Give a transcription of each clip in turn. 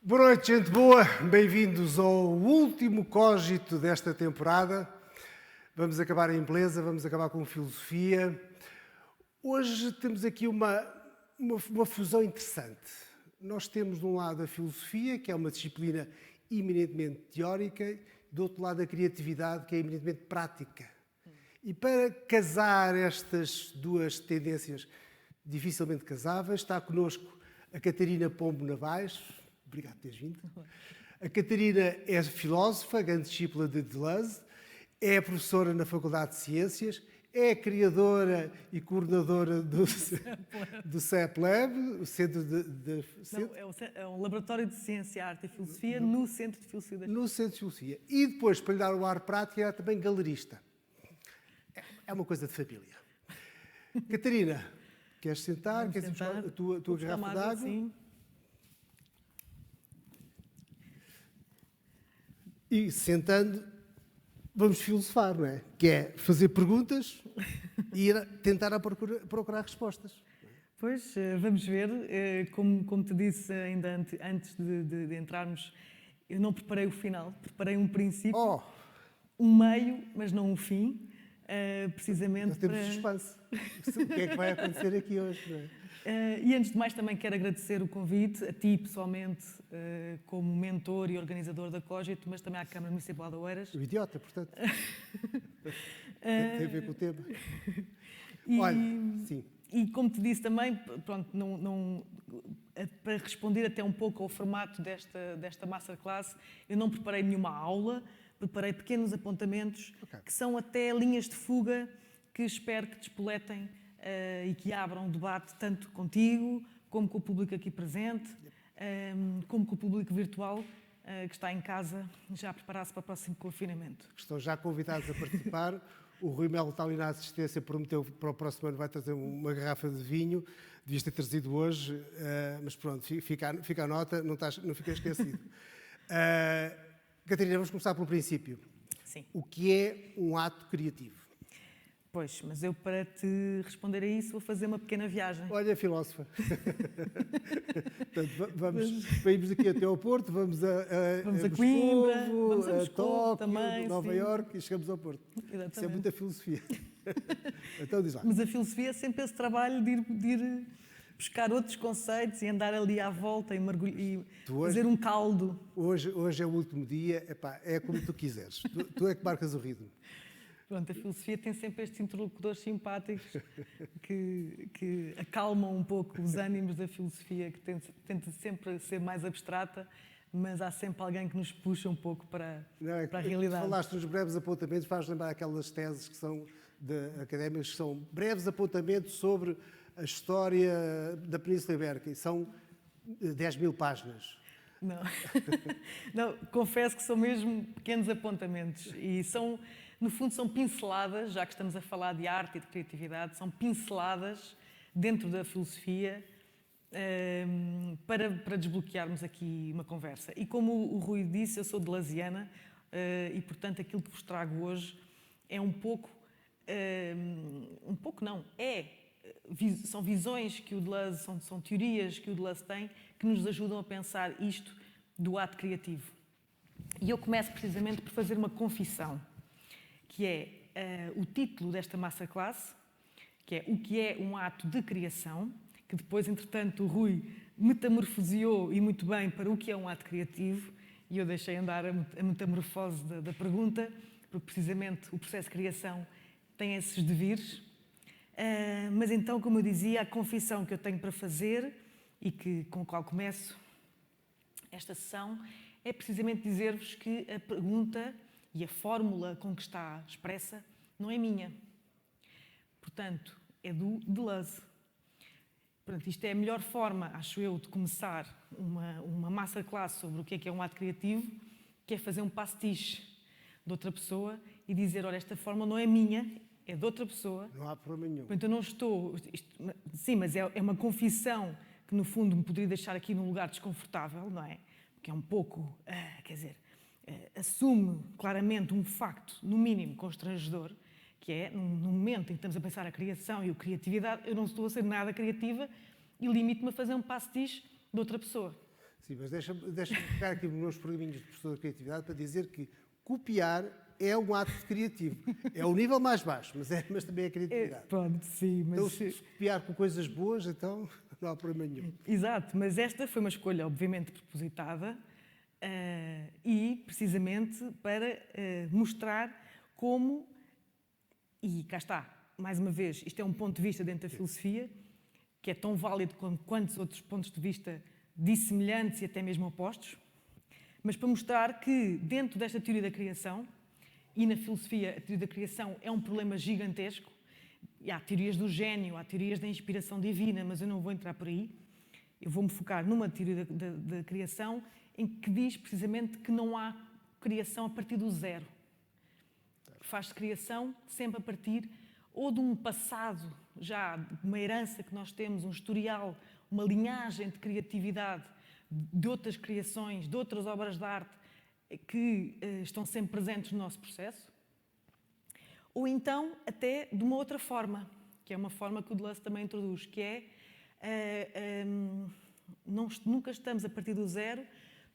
Boa noite, gente boa. Bem-vindos ao último cógito desta temporada. Vamos acabar em beleza, vamos acabar com filosofia. Hoje temos aqui uma fusão interessante. Nós temos de um lado a filosofia, que é uma disciplina eminentemente teórica, e do outro lado a criatividade, que é eminentemente prática. E para casar estas duas tendências dificilmente casáveis, está connosco a Catarina Pombo Navais. Obrigado por teres vindo. A Catarina é filósofa, grande discípula de Deleuze, é professora na Faculdade de Ciências, é criadora e coordenadora do CEPLab, o Centro de... É um laboratório de ciência, arte e filosofia no Centro de Filosofia da No Centro de Filosofia. E depois, para lhe dar o ar prático, é também galerista. É uma coisa de família. Catarina, queres sentar? Queres buscar a tua garrafa d'água? Sim. E sentando, vamos filosofar, não é? Que é fazer perguntas e ir tentar procurar respostas. Pois, vamos ver. Como te disse ainda antes de entrarmos, eu não preparei o final, preparei um princípio, um meio, mas não um fim, precisamente Nós temos suspense. O que é que vai acontecer aqui hoje, não é? E antes de mais também quero agradecer o convite, a ti pessoalmente, como mentor e organizador da Cógito, mas também à Câmara Municipal de Oeiras. O idiota, portanto. Tem a ver com o tema. Olha, sim. E como te disse também, pronto, para responder até um pouco ao formato desta masterclass, eu não preparei nenhuma aula, preparei pequenos apontamentos, que são até linhas de fuga que espero que despoletem e que abram um debate tanto contigo, como com o público aqui presente, como com o público virtual que está em casa já a preparar-se para o próximo confinamento. Estão já convidados a participar. O Rui Melo está ali na assistência, prometeu que para o próximo ano vai trazer uma garrafa de vinho. Devias ter trazido hoje, mas pronto, fica a nota, não fica esquecido. Catarina, vamos começar pelo princípio. Sim. O que é um ato criativo? Pois, mas eu para te responder a isso vou fazer uma pequena viagem. Olha, filósofa. Portanto, vamos aqui até ao Porto, vamos a Coimbra, vamos a Tóquio, também, Nova Iorque e chegamos ao Porto. Exatamente. Isso é muita filosofia. Então diz lá. Mas a filosofia é sempre esse trabalho de ir buscar outros conceitos e andar ali à volta e mergulhar e fazer um caldo. Hoje é o último dia, é como tu quiseres. Tu é que marcas o ritmo. Pronto, a filosofia tem sempre estes interlocutores simpáticos que acalmam um pouco os ânimos da filosofia, que tenta sempre ser mais abstrata, mas há sempre alguém que nos puxa um pouco para a realidade. Falaste nos breves apontamentos, faz lembrar aquelas teses que são académicas, que são breves apontamentos sobre a história da Península Ibérica, e são 10.000 páginas. Não, confesso que são mesmo pequenos apontamentos e no fundo são pinceladas, já que estamos a falar de arte e de criatividade, são pinceladas dentro da filosofia para desbloquearmos aqui uma conversa. E como o Rui disse, eu sou deleuziana e, portanto, aquilo que vos trago hoje é são visões que o Deleuze, são teorias que o Deleuze tem que nos ajudam a pensar isto do ato criativo. E eu começo precisamente por fazer uma confissão, que é o título desta masterclass, que é o que é um ato de criação, que depois, entretanto, o Rui metamorfoseou e muito bem para o que é um ato criativo, e eu deixei andar a metamorfose da pergunta, porque precisamente o processo de criação tem esses devires. Mas então, como eu dizia, a confissão que eu tenho para fazer e com a qual começo esta sessão é precisamente dizer-vos que a pergunta e a fórmula com que está expressa não é minha. Portanto, é do Deleuze. Portanto, isto é a melhor forma, acho eu, de começar uma masterclass sobre o que é um ato criativo, que é fazer um pastiche de outra pessoa e dizer, olha, esta fórmula não é minha, é de outra pessoa. Não há problema nenhum. Portanto, eu não estou... Sim, mas é uma confissão que, no fundo, me poderia deixar aqui num lugar desconfortável, não é? Porque é um pouco, assume claramente um facto, no mínimo, constrangedor, que é, no momento em que estamos a pensar a criação e a criatividade, eu não estou a ser nada criativa e limito-me a fazer um pastiche de outra pessoa. Sim, mas deixa-me ficar aqui nos meus programinhas de professor de criatividade para dizer que copiar é um ato criativo. É o nível mais baixo, mas também é criatividade. Pronto, sim. Mas... Então, se copiar com coisas boas, então não há problema nenhum. Exato, mas esta foi uma escolha obviamente propositada e precisamente para mostrar como, e cá está, mais uma vez, isto é um ponto de vista dentro da filosofia, que é tão válido como quantos outros pontos de vista dissemelhantes e até mesmo opostos, mas para mostrar que dentro desta teoria da criação, e na filosofia a teoria da criação é um problema gigantesco, e há teorias do gênio, há teorias da inspiração divina, mas eu não vou entrar por aí, eu vou-me focar numa teoria da criação em que diz precisamente que não há criação a partir do zero, que faz-se criação sempre a partir ou de um passado, já uma herança que nós temos, um historial, uma linhagem de criatividade, de outras criações, de outras obras de arte que estão sempre presentes no nosso processo, ou então até de uma outra forma, que é uma forma que o Deleuze também introduz, que é nunca estamos a partir do zero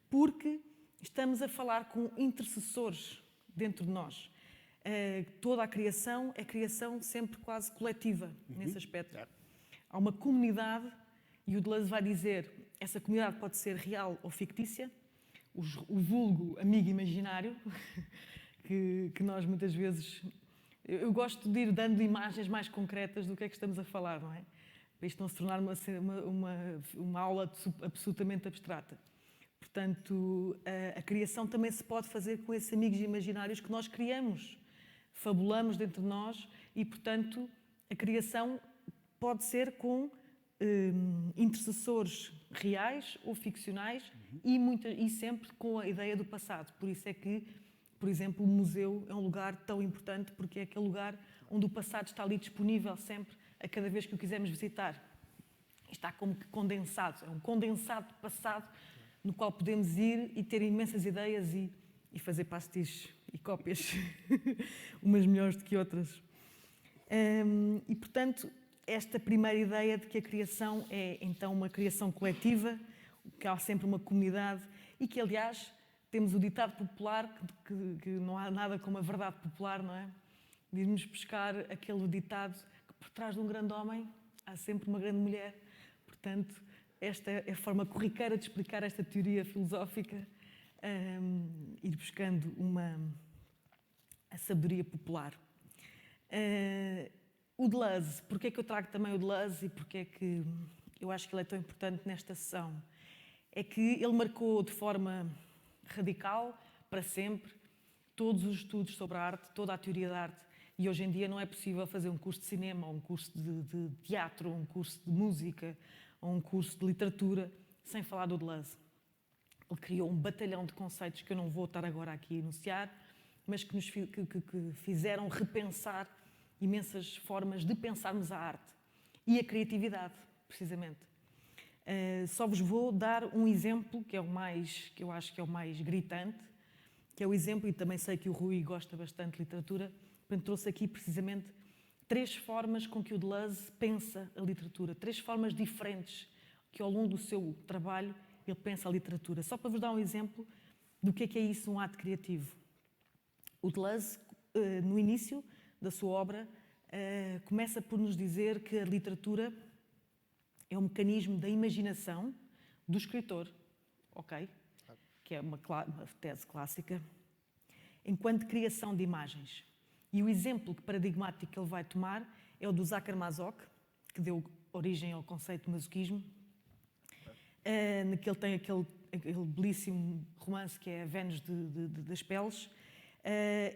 porque estamos a falar com intercessores dentro de nós. Toda a criação é criação sempre quase coletiva, nesse aspecto. Há uma comunidade, e o Deleuze vai dizer, essa comunidade pode ser real ou fictícia, o vulgo amigo imaginário, que nós muitas vezes... Eu gosto de ir dando imagens mais concretas do que é que estamos a falar, não é? Para isto não se tornar uma aula absolutamente abstrata. Portanto, a criação também se pode fazer com esses amigos imaginários que nós criamos, fabulamos dentro de nós e, portanto, a criação pode ser com intercessores reais ou ficcionais e sempre com a ideia do passado. Por isso é que, por exemplo, o museu é um lugar tão importante porque é aquele lugar onde o passado está ali disponível sempre, a cada vez que o quisermos visitar. Está como que condensado, é um condensado de passado no qual podemos ir e ter imensas ideias e fazer pastiches e cópias, umas melhores do que outras. E, portanto, esta primeira ideia de que a criação é, então, uma criação coletiva, que há sempre uma comunidade e que, aliás, temos o ditado popular, que não há nada como a verdade popular, não é? Diz-nos buscar aquele ditado que por trás de um grande homem há sempre uma grande mulher. Portanto, esta é a forma corriqueira de explicar esta teoria filosófica, ir buscando a sabedoria popular. O Deleuze, porque é que eu trago também o Deleuze e porque é que eu acho que ele é tão importante nesta sessão? É que ele marcou de forma radical, para sempre, todos os estudos sobre a arte, toda a teoria da arte. E hoje em dia não é possível fazer um curso de cinema, ou um curso de teatro, ou um curso de música, ou um curso de literatura, sem falar do Deleuze. Ele criou um batalhão de conceitos que eu não vou estar agora aqui a enunciar, mas que fizeram repensar imensas formas de pensarmos a arte e a criatividade, precisamente. Só vos vou dar um exemplo que eu acho que é o mais gritante, que é o exemplo, e também sei que o Rui gosta bastante de literatura, portanto trouxe aqui precisamente 3 formas com que o Deleuze pensa a literatura, 3 formas diferentes que ao longo do seu trabalho ele pensa a literatura. Só para vos dar um exemplo do que é isso, um ato criativo. O Deleuze, no início da sua obra, começa por nos dizer que a literatura é um mecanismo da imaginação do escritor, ok? Que é uma tese clássica, enquanto criação de imagens. E o exemplo paradigmático que ele vai tomar é o do Sacher-Masoch, que deu origem ao conceito de masoquismo, que ele tem aquele belíssimo romance que é a Vênus das Peles,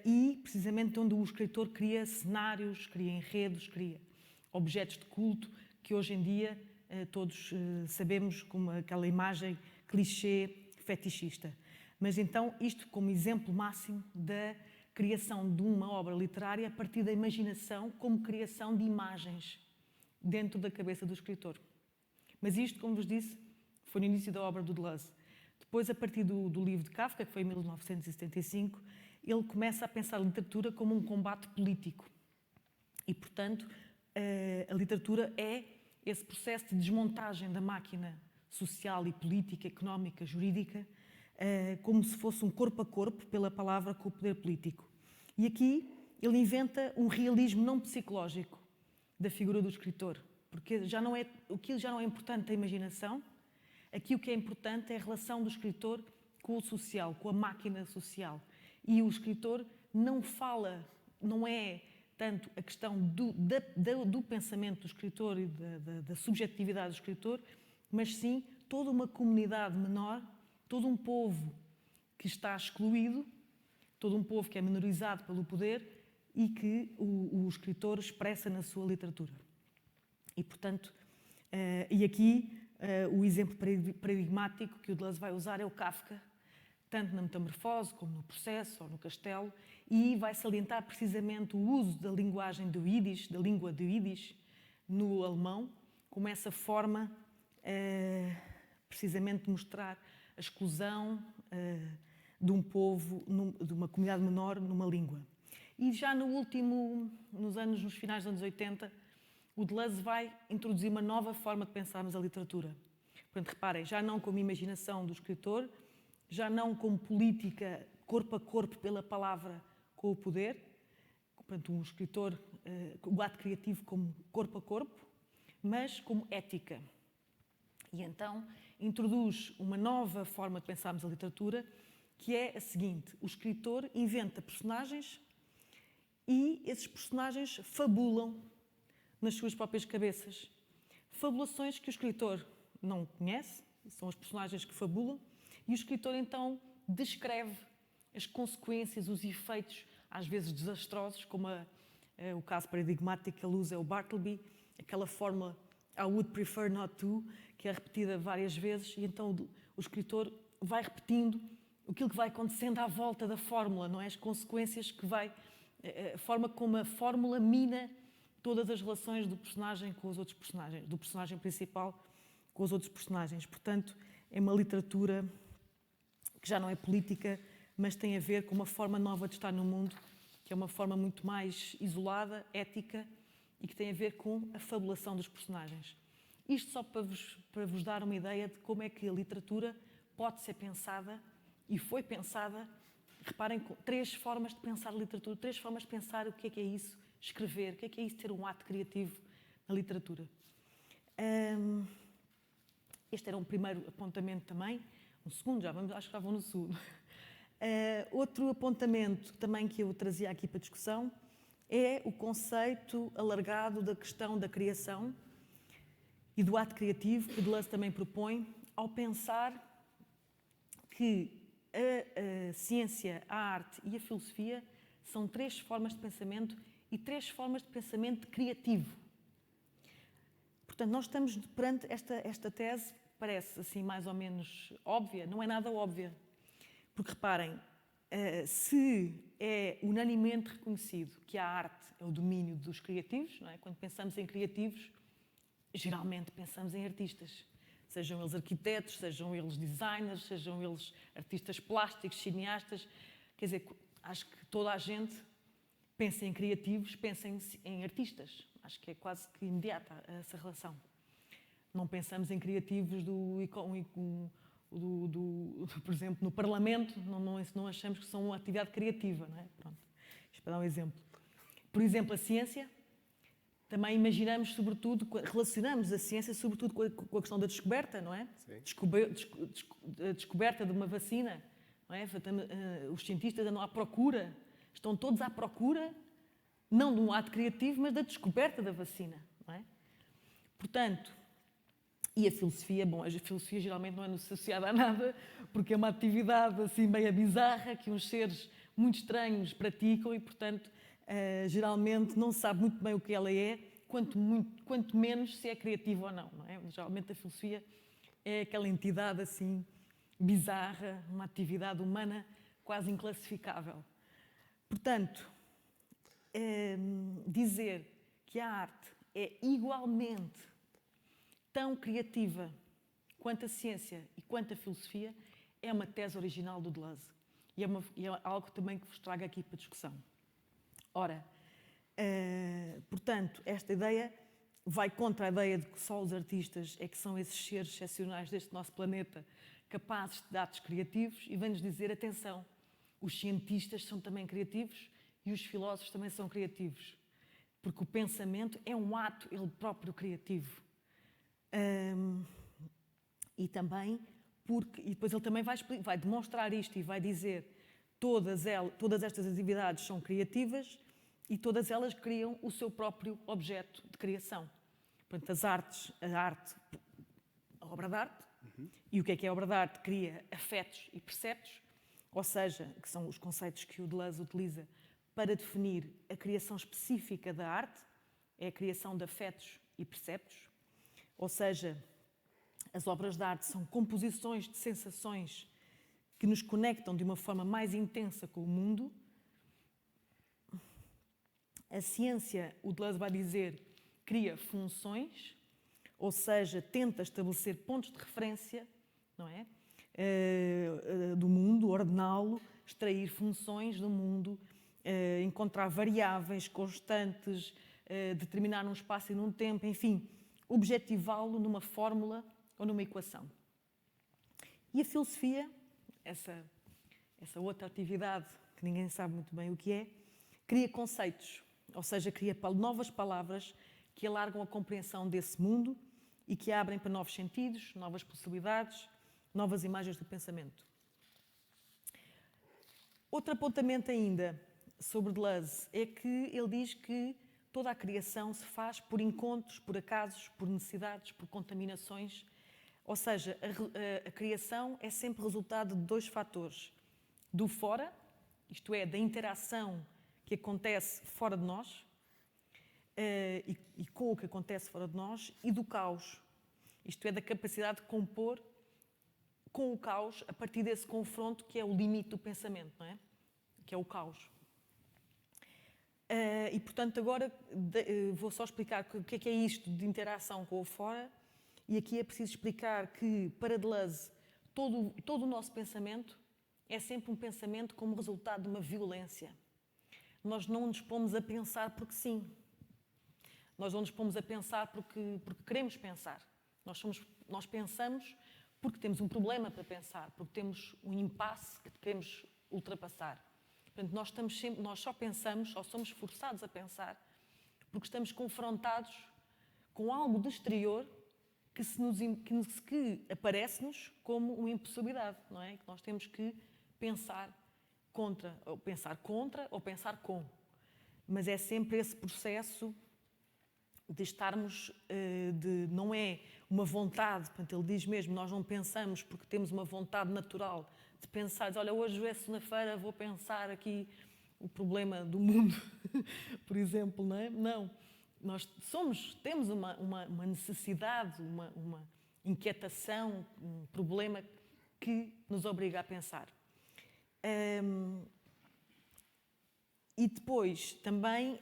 e precisamente onde o escritor cria cenários, cria enredos, cria objetos de culto que hoje em dia todos sabemos como aquela imagem clichê fetichista. Mas então isto como exemplo máximo da criação de uma obra literária a partir da imaginação como criação de imagens dentro da cabeça do escritor. Mas isto, como vos disse, foi no início da obra do Deleuze. Depois, a partir do livro de Kafka, que foi em 1975, ele começa a pensar a literatura como um combate político. E, portanto, a literatura é esse processo de desmontagem da máquina social e política, económica, jurídica, como se fosse um corpo a corpo, pela palavra, com o poder político. E aqui ele inventa um realismo não psicológico da figura do escritor, porque o que já não é importante a imaginação, aqui o que é importante é a relação do escritor com o social, com a máquina social. E o escritor não fala, não é tanto a questão do pensamento do escritor e da subjetividade do escritor, mas sim toda uma comunidade menor, todo um povo que está excluído, todo um povo que é menorizado pelo poder e que o escritor expressa na sua literatura. E, portanto, o exemplo paradigmático que o Deleuze vai usar é o Kafka, tanto na Metamorfose como no Processo ou no Castelo, e vai salientar precisamente o uso da linguagem do Yiddish, da língua do Yiddish, no alemão, como essa forma precisamente de mostrar a exclusão de um povo, de uma comunidade menor numa língua. E já nos finais dos anos 80, o Deleuze vai introduzir uma nova forma de pensarmos a literatura. Portanto, reparem, já não como imaginação do escritor, já não como política corpo a corpo pela palavra com o poder, portanto, um escritor, o ato criativo como corpo a corpo, mas como ética. E então introduz uma nova forma de pensarmos a literatura, que é a seguinte: o escritor inventa personagens e esses personagens fabulam nas suas próprias cabeças. Fabulações que o escritor não conhece, são os personagens que fabulam, e o escritor então descreve as consequências, os efeitos, às vezes desastrosos, como o caso paradigmático que ele usa é o Bartleby, aquela fórmula I would prefer not to, que é repetida várias vezes, e então o escritor vai repetindo aquilo que vai acontecendo à volta da fórmula, não é? As consequências que vai... A forma como a fórmula mina todas as relações do personagem com os outros personagens, do personagem principal com os outros personagens. Portanto, é uma literatura que já não é política, mas tem a ver com uma forma nova de estar no mundo, que é uma forma muito mais isolada, ética, e que tem a ver com a fabulação dos personagens. Isto só para vos dar uma ideia de como é que a literatura pode ser pensada, e foi pensada, reparem, com 3 formas de pensar a literatura, 3 formas de pensar o que é isso, escrever, o que é isso ter um ato criativo na literatura. Este era um primeiro apontamento também, um segundo, acho que já vou no segundo. Outro apontamento também que eu trazia aqui para discussão é o conceito alargado da questão da criação e do ato criativo, que Deleuze também propõe, ao pensar que a ciência, a arte e a filosofia são 3 formas de pensamento e 3 formas de pensamento criativo. Portanto, nós estamos perante esta tese, parece assim mais ou menos óbvia, não é nada óbvia. Porque reparem, se é unanimemente reconhecido que a arte é o domínio dos criativos, não é? Quando pensamos em criativos, geralmente pensamos em artistas. Sejam eles arquitetos, sejam eles designers, sejam eles artistas plásticos, cineastas. Quer dizer, acho que toda a gente pensa em criativos, pensa em artistas. Acho que é quase que imediata essa relação. Não pensamos em criativos por exemplo, no Parlamento, não achamos que são uma atividade criativa, não é? Pronto, isto para dar um exemplo. Por exemplo, a ciência, também imaginamos, sobretudo, relacionamos a ciência, sobretudo, com a questão da descoberta, não é? A descoberta de uma vacina, não é? Os cientistas andam à procura, estão todos à procura, não de um ato criativo, mas da descoberta da vacina, não é? Portanto, e a filosofia, bom, a filosofia geralmente não é associada a nada, porque é uma atividade assim meio bizarra que uns seres muito estranhos praticam e, portanto, geralmente não se sabe muito bem o que ela é, quanto menos se é criativa ou não, não é? Geralmente a filosofia é aquela entidade assim bizarra, uma atividade humana quase inclassificável. Portanto, dizer que a arte é igualmente tão criativa quanto a ciência e quanto a filosofia é uma tese original do Deleuze. E é algo também que vos trago aqui para discussão. Ora, portanto, esta ideia vai contra a ideia de que só os artistas é que são esses seres excepcionais deste nosso planeta, capazes de atos criativos, e vem-nos dizer, atenção, os cientistas são também criativos e os filósofos também são criativos, porque o pensamento é um ato, ele próprio, criativo. E também porque, e depois ele também vai demonstrar isto e vai dizer todas estas atividades são criativas e todas elas criam o seu próprio objeto de criação. Portanto, a obra de arte, e o que é a obra de arte? Cria afetos e perceptos, ou seja, que são os conceitos que o Deleuze utiliza para definir a criação específica da arte, é a criação de afetos e perceptos, ou seja, as obras de arte são composições de sensações que nos conectam de uma forma mais intensa com o mundo. A ciência, o Deleuze vai dizer, cria funções, ou seja, tenta estabelecer pontos de referência, não é? Do mundo, ordená-lo, extrair funções do mundo, encontrar variáveis constantes, determinar num espaço e num tempo, enfim, objetivá-lo numa fórmula ou numa equação. E a filosofia, essa outra atividade que ninguém sabe muito bem o que é, cria conceitos, ou seja, cria novas palavras que alargam a compreensão desse mundo e que abrem para novos sentidos, novas possibilidades, novas imagens do pensamento. Outro apontamento ainda sobre Deleuze é que ele diz que toda a criação se faz por encontros, por acasos, por necessidades, por contaminações. Ou seja, a criação é sempre resultado de dois fatores. Do fora, isto é, da interação que acontece fora de nós, e com o que acontece fora de nós, e do caos. Isto é, da capacidade de compor com o caos a partir desse confronto que é o limite do pensamento, não é? Que é o caos. E, portanto, agora vou só explicar o que é isto de interação com o fora, e aqui é preciso explicar que, para Deleuze, todo o nosso pensamento é sempre um pensamento como resultado de uma violência. Nós não nos pomos a pensar porque sim. Nós não nos pomos a pensar porque queremos pensar. Nós pensamos porque temos um problema para pensar, porque temos um impasse que queremos ultrapassar. Portanto, nós só pensamos, só somos forçados a pensar, porque estamos confrontados com algo do exterior que aparece-nos como uma impossibilidade, não é? Que nós temos que pensar contra ou pensar com. Mas é sempre esse processo de estarmos, não é uma vontade, portanto, ele diz mesmo, nós não pensamos porque temos uma vontade natural de pensar, olha, hoje é segunda-feira, vou pensar aqui o problema do mundo, por exemplo, não é? Não. Nós temos uma necessidade, uma inquietação, um problema que nos obriga a pensar. E depois também,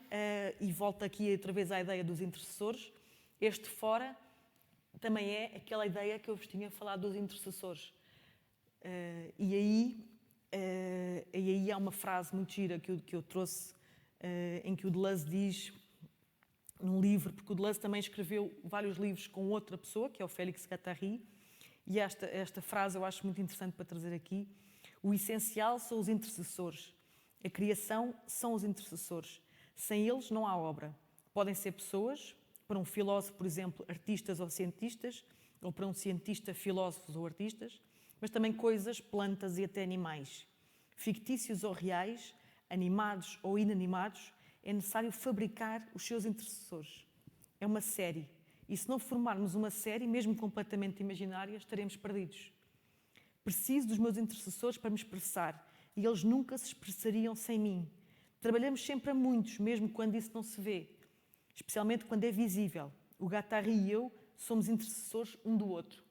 e volto aqui outra vez à ideia dos intercessores, este fora também é aquela ideia que eu vos tinha falado dos intercessores. E aí há uma frase muito gira que eu trouxe, em que o Deleuze diz, num livro, porque o Deleuze também escreveu vários livros com outra pessoa, que é o Félix Guattari, e esta frase eu acho muito interessante para trazer aqui. O essencial são os intercessores. A criação são os intercessores. Sem eles não há obra. Podem ser pessoas, para um filósofo, por exemplo, artistas ou cientistas, ou para um cientista, filósofos ou artistas, mas também coisas, plantas e até animais. Fictícios ou reais, animados ou inanimados, é necessário fabricar os seus intercessores. É uma série. E se não formarmos uma série, mesmo completamente imaginária, estaremos perdidos. Preciso dos meus intercessores para me expressar, e eles nunca se expressariam sem mim. Trabalhamos sempre a muitos, mesmo quando isso não se vê, especialmente quando é visível. O Guattari e eu somos intercessores um do outro.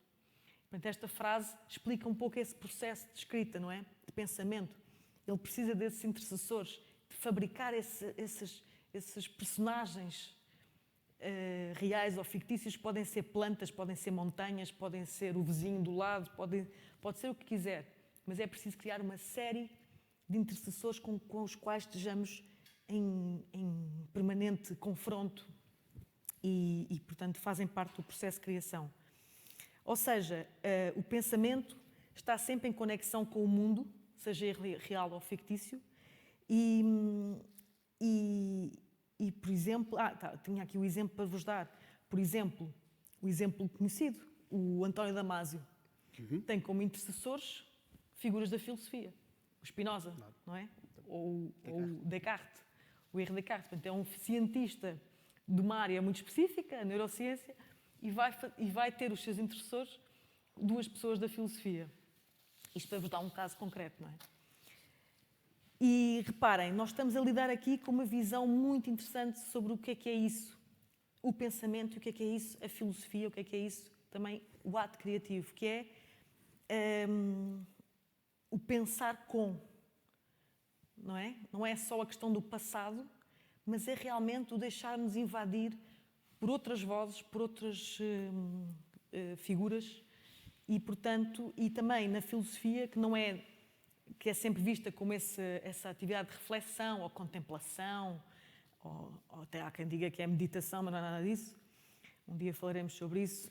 Portanto, esta frase explica um pouco esse processo de escrita, não é? De pensamento. Ele precisa desses intercessores, de fabricar esses personagens reais ou fictícios. Podem ser plantas, podem ser montanhas, podem ser o vizinho do lado, pode ser o que quiser. Mas é preciso criar uma série de intercessores com os quais estejamos em permanente confronto portanto, fazem parte do processo de criação. Ou seja, o pensamento está sempre em conexão com o mundo, seja ele real ou fictício, por exemplo, tinha aqui o exemplo para vos dar. Por exemplo, o exemplo conhecido, o António Damasio, tem como intercessores figuras da filosofia. O Spinoza, não é? Ou o Descartes, o R. Descartes. Portanto, é um cientista de uma área muito específica, a neurociência, e vai ter os seus intercessores duas pessoas da filosofia. Isto para vos dar um caso concreto, não é? E reparem, nós estamos a lidar aqui com uma visão muito interessante sobre o que é isso, o pensamento, o que é isso, a filosofia, o que é isso, também o ato criativo, que é o pensar com, não é? Não é só a questão do passado, mas é realmente o deixar-nos invadir por outras vozes, por outras figuras e, portanto, e também na filosofia, que é sempre vista como essa atividade de reflexão ou contemplação, ou até há quem diga que é meditação, mas não é nada disso. Um dia falaremos sobre isso.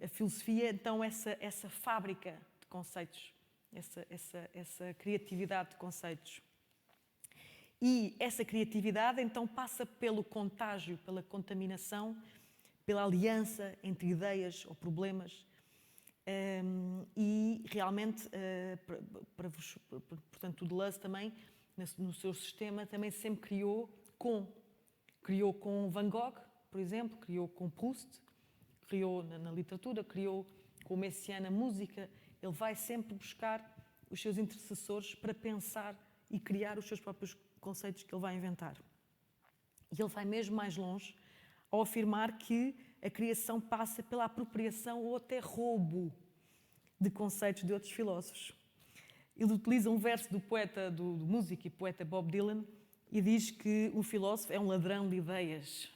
A filosofia, então, essa fábrica de conceitos, essa criatividade de conceitos. E essa criatividade, então, passa pelo contágio, pela contaminação, pela aliança entre ideias ou problemas. E realmente, portanto, o Deleuze também, no seu sistema, também sempre criou com Van Gogh, por exemplo, criou com Proust, criou na literatura, criou com o Messiaen na música. Ele vai sempre buscar os seus intercessores para pensar e criar os seus próprios conceitos que ele vai inventar. E ele vai mesmo mais longe ao afirmar que a criação passa pela apropriação ou até roubo de conceitos de outros filósofos. Ele utiliza um verso do poeta, do músico e poeta Bob Dylan, e diz que um filósofo é um ladrão de ideias.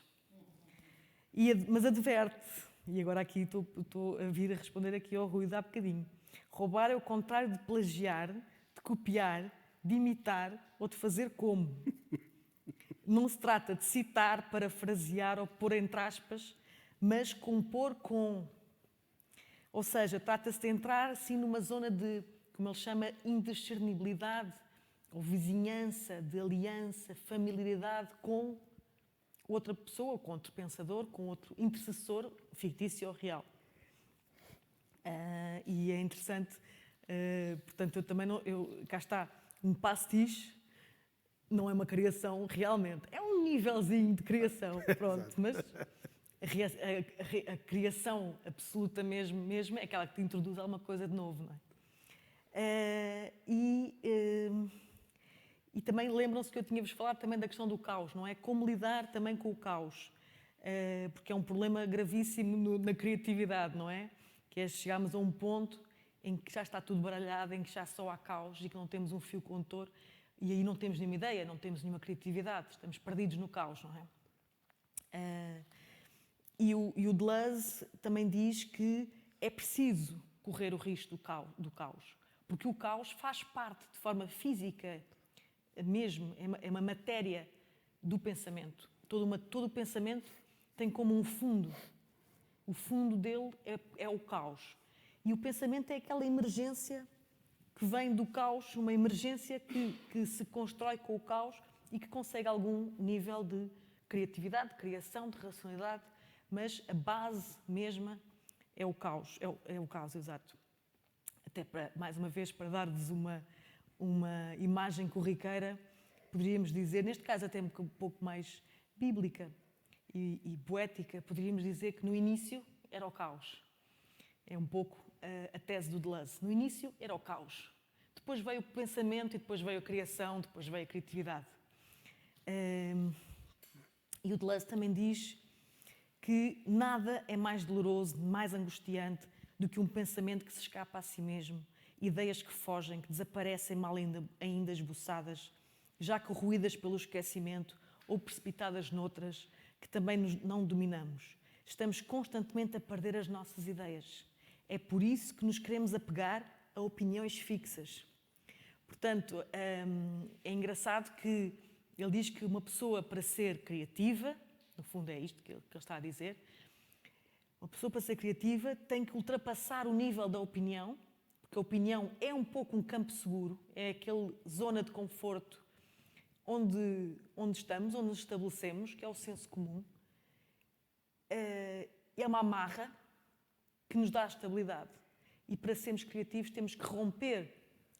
Mas adverte, e agora aqui estou a vir a responder aqui ao Rui há bocadinho, roubar é o contrário de plagiar, de copiar, de imitar ou de fazer como. Não se trata de citar, parafrasear ou pôr entre aspas, mas compor com. Ou seja, trata-se de entrar assim numa zona de, como ele chama, indiscernibilidade, ou vizinhança, de aliança, familiaridade com outra pessoa, com outro pensador, com outro intercessor, fictício ou real. E é interessante, portanto, eu também não... cá está, um pastiche não é uma criação realmente, é um nívelzinho de criação, pronto, mas a criação absoluta mesmo é aquela que te introduz alguma coisa de novo, não é? E também lembram-se que eu tinha-vos falado também da questão do caos, não é? Como lidar também com o caos, porque é um problema gravíssimo na criatividade, não é? Que é chegarmos a um ponto em que já está tudo baralhado, em que já só há caos e que não temos um fio condutor e aí não temos nenhuma ideia, não temos nenhuma criatividade, estamos perdidos no caos, não é? E o Deleuze também diz que é preciso correr o risco do caos, porque o caos faz parte de forma física mesmo, é uma matéria do pensamento. Todo o pensamento tem como um fundo. O fundo dele é o caos. E o pensamento é aquela emergência que vem do caos, uma emergência que se constrói com o caos e que consegue algum nível de criatividade, de criação, de racionalidade, mas a base mesma é o caos, é o caos, exato. Até mais uma vez, para dar-vos uma imagem corriqueira, poderíamos dizer, neste caso até um pouco mais bíblica e poética, poderíamos dizer que no início era o caos. É um pouco a tese do Deleuze. No início era o caos. Depois veio o pensamento e depois veio a criação, depois veio a criatividade. E o Deleuze também diz que nada é mais doloroso, mais angustiante do que um pensamento que se escapa a si mesmo, ideias que fogem, que desaparecem mal ainda esboçadas, já corroídas pelo esquecimento ou precipitadas noutras que também não dominamos. Estamos constantemente a perder as nossas ideias. É por isso que nos queremos apegar a opiniões fixas. Portanto, é engraçado que Ele diz que uma pessoa, para ser criativa, no fundo é isto que ele está a dizer, uma pessoa, para ser criativa, tem que ultrapassar o nível da opinião, porque a opinião é um pouco um campo seguro, é aquela zona de conforto onde estamos, onde nos estabelecemos, que é o senso comum. É uma amarra que nos dá estabilidade. E para sermos criativos temos que romper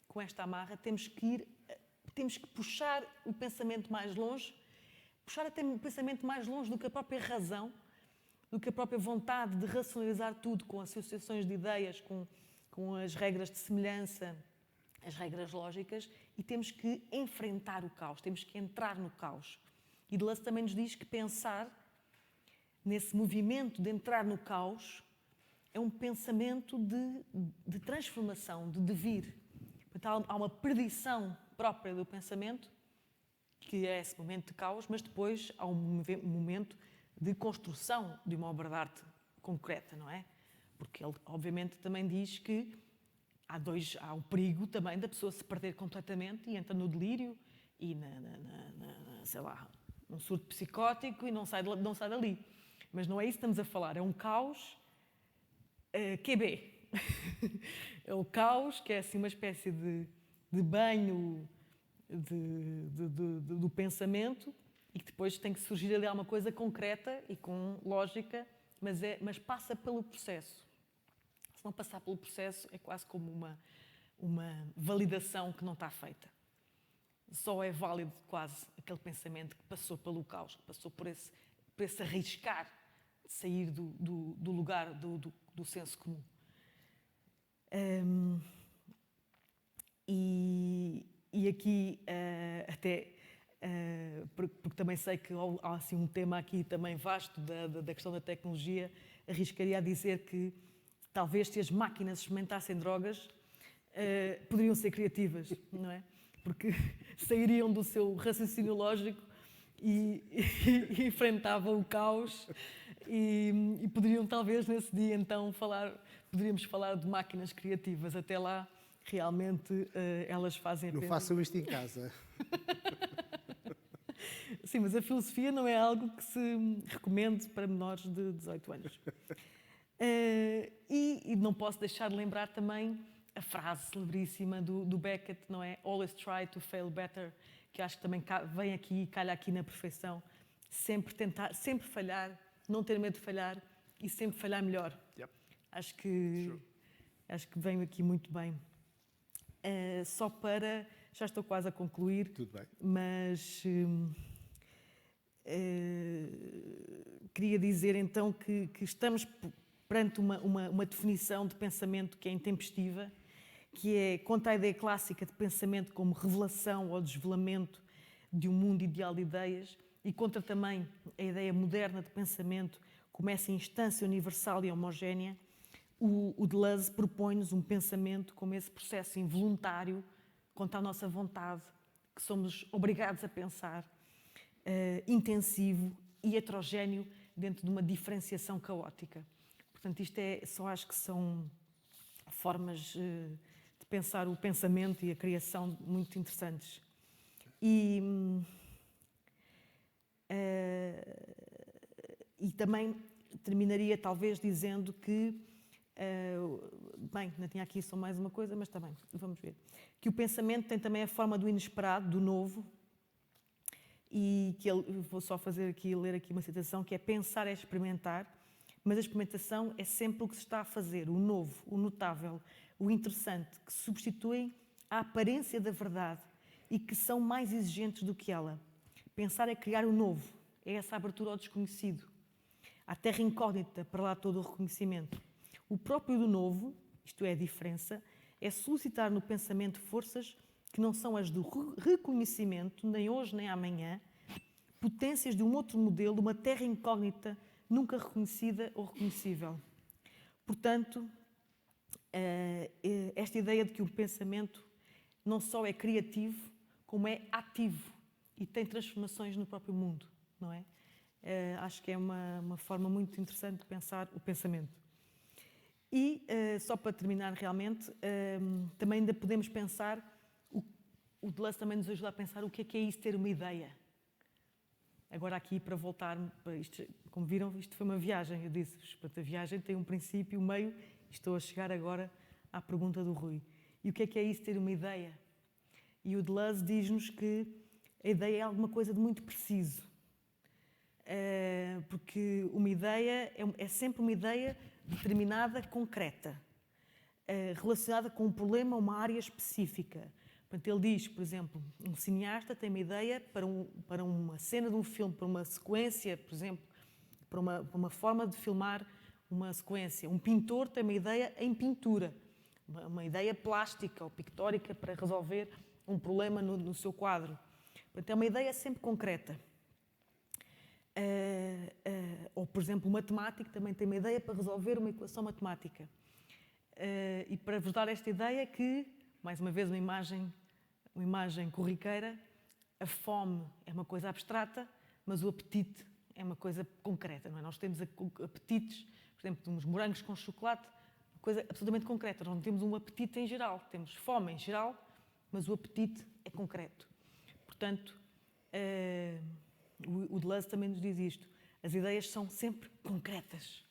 com esta amarra, temos que puxar o pensamento mais longe, puxar até o pensamento mais longe do que a própria razão, do que a própria vontade de racionalizar tudo com associações de ideias, com as regras de semelhança, as regras lógicas, e temos que enfrentar o caos, temos que entrar no caos. E Deleuze também nos diz que pensar nesse movimento de entrar no caos é um pensamento de transformação, de devir. Portanto, há uma perdição própria do pensamento, que é esse momento de caos, mas depois há um momento de construção de uma obra de arte concreta, não é? Porque ele, obviamente, também diz que há o perigo também da pessoa se perder completamente e entra no delírio e sei lá, num surto psicótico e não sai dali. Mas não é isso que estamos a falar, é um caos QB. É o caos, que é assim uma espécie de banho do pensamento e que depois tem que surgir ali alguma coisa concreta e com lógica, mas passa pelo processo. Se não passar pelo processo, é quase como uma validação que não está feita. Só é válido quase aquele pensamento que passou pelo caos, que passou por esse arriscar de sair do lugar do senso comum. E aqui, porque também sei que há assim, um tema aqui também vasto da questão da tecnologia, arriscaria a dizer que talvez se as máquinas experimentassem drogas, poderiam ser criativas, não é? Porque sairiam do seu raciocínio lógico e enfrentavam o caos e poderiam talvez nesse dia então poderíamos falar de máquinas criativas. Até lá, realmente, elas fazem apenas... Não façam isto em casa. Sim, mas a filosofia não é algo que se recomende para menores de 18 anos. E não posso deixar de lembrar também a frase celebríssima do Beckett, não é? Always try to fail better, que acho que também vem aqui e calha aqui na perfeição. Sempre tentar, sempre falhar, não ter medo de falhar e sempre falhar melhor. Yep. Acho que vem aqui muito bem. Só para... Já estou quase a concluir. Tudo bem. Mas queria dizer então que estamos perante uma definição de pensamento que é intempestiva, que é contra a ideia clássica de pensamento como revelação ou desvelamento de um mundo ideal de ideias e contra também a ideia moderna de pensamento como essa instância universal e homogénea. O Deleuze propõe-nos um pensamento como esse processo involuntário contra a nossa vontade, que somos obrigados a pensar, intensivo e heterogéneo dentro de uma diferenciação caótica. Portanto, só acho que são formas de pensar o pensamento e a criação muito interessantes. E também terminaria talvez dizendo que, bem, não tinha aqui só mais uma coisa, mas também, vamos ver, que o pensamento tem também a forma do inesperado, do novo, e que vou só ler aqui uma citação, que é: pensar é experimentar, mas a experimentação é sempre o que se está a fazer, o novo, o notável, o interessante, que substituem a aparência da verdade e que são mais exigentes do que ela. Pensar é criar o novo, é essa abertura ao desconhecido, à terra incógnita, para lá todo o reconhecimento. O próprio do novo, isto é, a diferença, é suscitar no pensamento forças que não são as do reconhecimento, nem hoje nem amanhã, potências de um outro modelo, uma terra incógnita, nunca reconhecida ou reconhecível. Portanto, esta ideia de que o pensamento não só é criativo, como é ativo e tem transformações no próprio mundo, não é? Acho que é uma forma muito interessante de pensar o pensamento. E, só para terminar realmente, também ainda podemos pensar, o Deleuze também nos ajuda a pensar o que é isso ter uma ideia, agora aqui para voltar, para isto, como viram, isto foi uma viagem, eu disse, portanto, a viagem tem um princípio, um meio, e estou a chegar agora à pergunta do Rui. E o que é isso, ter uma ideia? E o Deleuze diz-nos que a ideia é alguma coisa de muito preciso. Porque uma ideia é sempre uma ideia determinada, concreta, relacionada com um problema, uma área específica. Portanto, ele diz, por exemplo, um cineasta tem uma ideia para uma cena de um filme, para uma sequência, por exemplo, para uma forma de filmar uma sequência. Um pintor tem uma ideia em pintura, uma ideia plástica ou pictórica para resolver um problema no seu quadro. Portanto, é uma ideia sempre concreta. Ou, por exemplo, o matemático também tem uma ideia para resolver uma equação matemática. E para vos dar esta ideia que, mais uma vez, uma imagem corriqueira, a fome é uma coisa abstrata, mas o apetite é uma coisa concreta, não é? Nós temos apetites, por exemplo, de uns morangos com chocolate, uma coisa absolutamente concreta. Nós não temos um apetite em geral, temos fome em geral, mas o apetite é concreto. Portanto, o Deleuze também nos diz isto. As ideias são sempre concretas.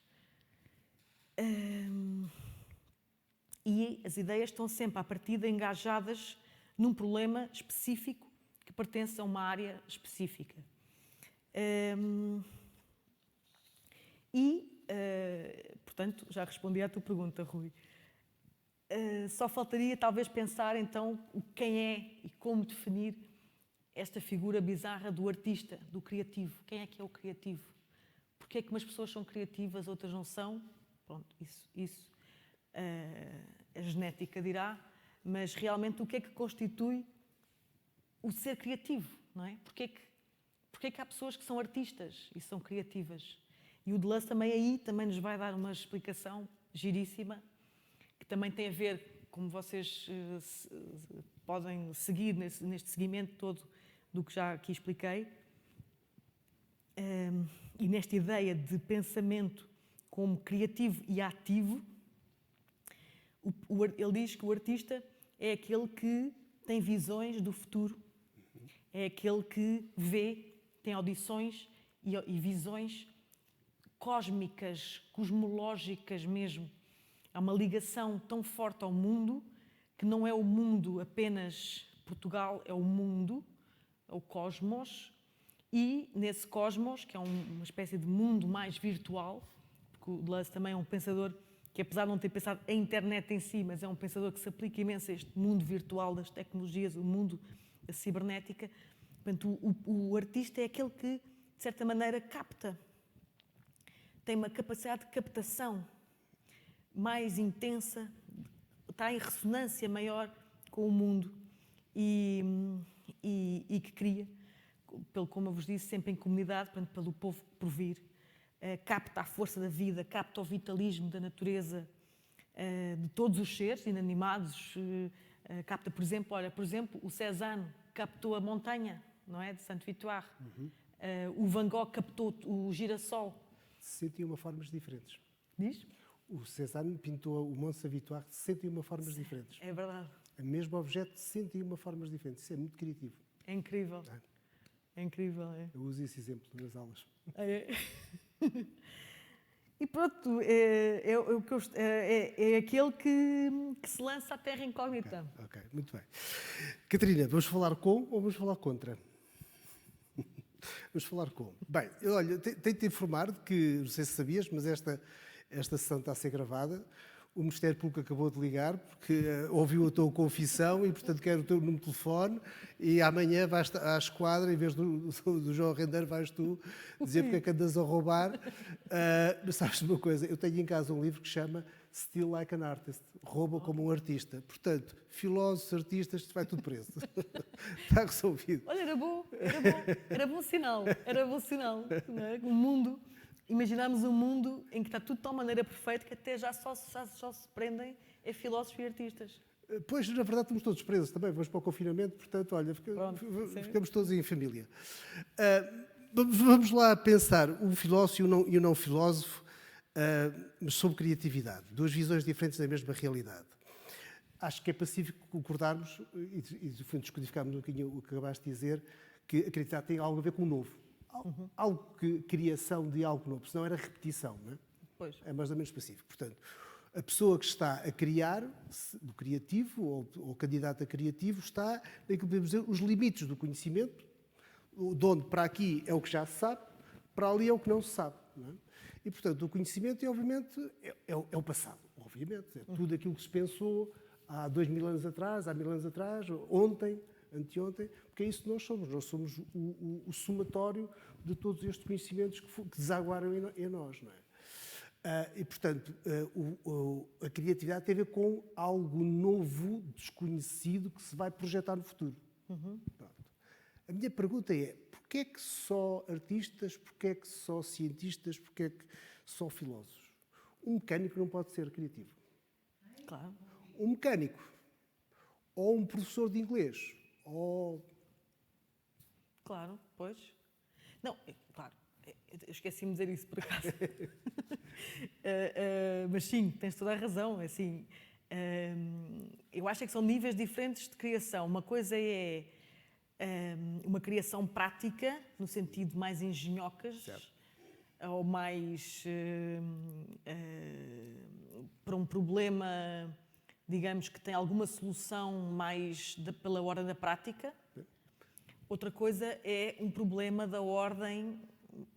E as ideias estão sempre, à partida, engajadas num problema específico que pertence a uma área específica. Portanto, já respondi à tua pergunta, Rui. Só faltaria, talvez, pensar, então, quem é e como definir esta figura bizarra do artista, do criativo. Quem é que é o criativo? Porquê é que umas pessoas são criativas, outras não são? Pronto, isso a genética dirá, mas realmente o que é que constitui o ser criativo, não é? Porquê é que há pessoas que são artistas e são criativas? E o Deleuze também nos vai dar uma explicação giríssima, que também tem a ver, como vocês podem seguir neste seguimento todo do que já aqui expliquei, e nesta ideia de pensamento como criativo e ativo. Ele diz que o artista é aquele que tem visões do futuro, é aquele que vê, tem audições e visões cósmicas, cosmológicas mesmo. Há uma ligação tão forte ao mundo, que não é o mundo apenas Portugal, é o mundo, é o cosmos, e nesse cosmos, que é uma espécie de mundo mais virtual, porque o Deleuze também é um pensador que, apesar de não ter pensado a internet em si, mas é um pensador que se aplica imenso a este mundo virtual das tecnologias, o mundo da cibernética. Portanto, o artista é aquele que, de certa maneira, capta, tem uma capacidade de captação mais intensa, está em ressonância maior com o mundo e que cria, como eu vos disse, sempre em comunidade, portanto, pelo povo por vir, capta a força da vida, capta o vitalismo da natureza, de todos os seres inanimados, capta, por exemplo, o Cézanne captou a montanha, não é, de Saint-Victoire. O Van Gogh captou o girassol. 61 formas diferentes. Diz? O Cézanne pintou o Mont Saint-Victoire de 61 formas diferentes. É verdade. O mesmo objeto de 101 formas diferentes. Isso é muito criativo. É incrível. É incrível, é. Eu uso esse exemplo nas aulas. E pronto, é aquele que se lança à terra incógnita. Ok, muito bem. Catarina, vamos falar com ou vamos falar contra? Vamos falar com. Bem, olha, tenho-te informar de que, não sei se sabias, mas esta sessão está a ser gravada. O Ministério Público acabou de ligar porque ouviu a tua confissão e, portanto, quer o teu número de telefone e amanhã vais à esquadra, em vez do João Rendeiro, vais tu dizer porque é que andas a roubar. Mas sabes uma coisa? Eu tenho em casa um livro que chama Steal Like an Artist, Rouba como um artista. Portanto, filósofos, artistas, vai tudo preso. Está resolvido. Olha, era bom sinal. Não é? O mundo... Imaginamos um mundo em que está tudo de tal maneira perfeito que até já só se prendem a filósofos e artistas. Pois, na verdade, estamos todos presos também. Vamos para o confinamento, portanto, olha, ficamos todos em família. Vamos lá pensar o filósofo e o não filósofo, mas sobre criatividade. Duas visões diferentes da mesma realidade. Acho que é pacífico concordarmos, e descodificarmos um bocadinho o que acabaste de dizer, que a criatividade tem algo a ver com o novo. algo criação de algo novo, senão era repetição, não é? Pois. É mais ou menos específico. Portanto, a pessoa que está a criar, do criativo, ou candidato a criativo, está, naquilo que podemos dizer, os limites do conhecimento, de onde para aqui é o que já se sabe, para ali é o que não se sabe. Não é? E, portanto, o conhecimento, obviamente, é o passado, obviamente. É tudo aquilo que se pensou há 2000 anos atrás, há 1000 anos atrás, ontem, anteontem, porque é isso que nós somos. Nós somos o somatório de todos estes conhecimentos que desaguaram em nós, não é? E, portanto, a criatividade tem a ver com algo novo, desconhecido, que se vai projetar no futuro. Pronto. A minha pergunta é, porquê é que só artistas, porquê é que só cientistas, porquê é que só filósofos? Um mecânico não pode ser criativo. Claro. Um mecânico, ou um professor de inglês, ou... Claro, pois. Não, claro, eu esqueci-me de dizer isso por acaso. Mas sim, tens toda a razão. Assim, eu acho que são níveis diferentes de criação. Uma coisa é uma criação prática, no sentido mais engenhocas, certo, ou mais para um problema, digamos, que tem alguma solução mais pela ordem da prática. Outra coisa é um problema da ordem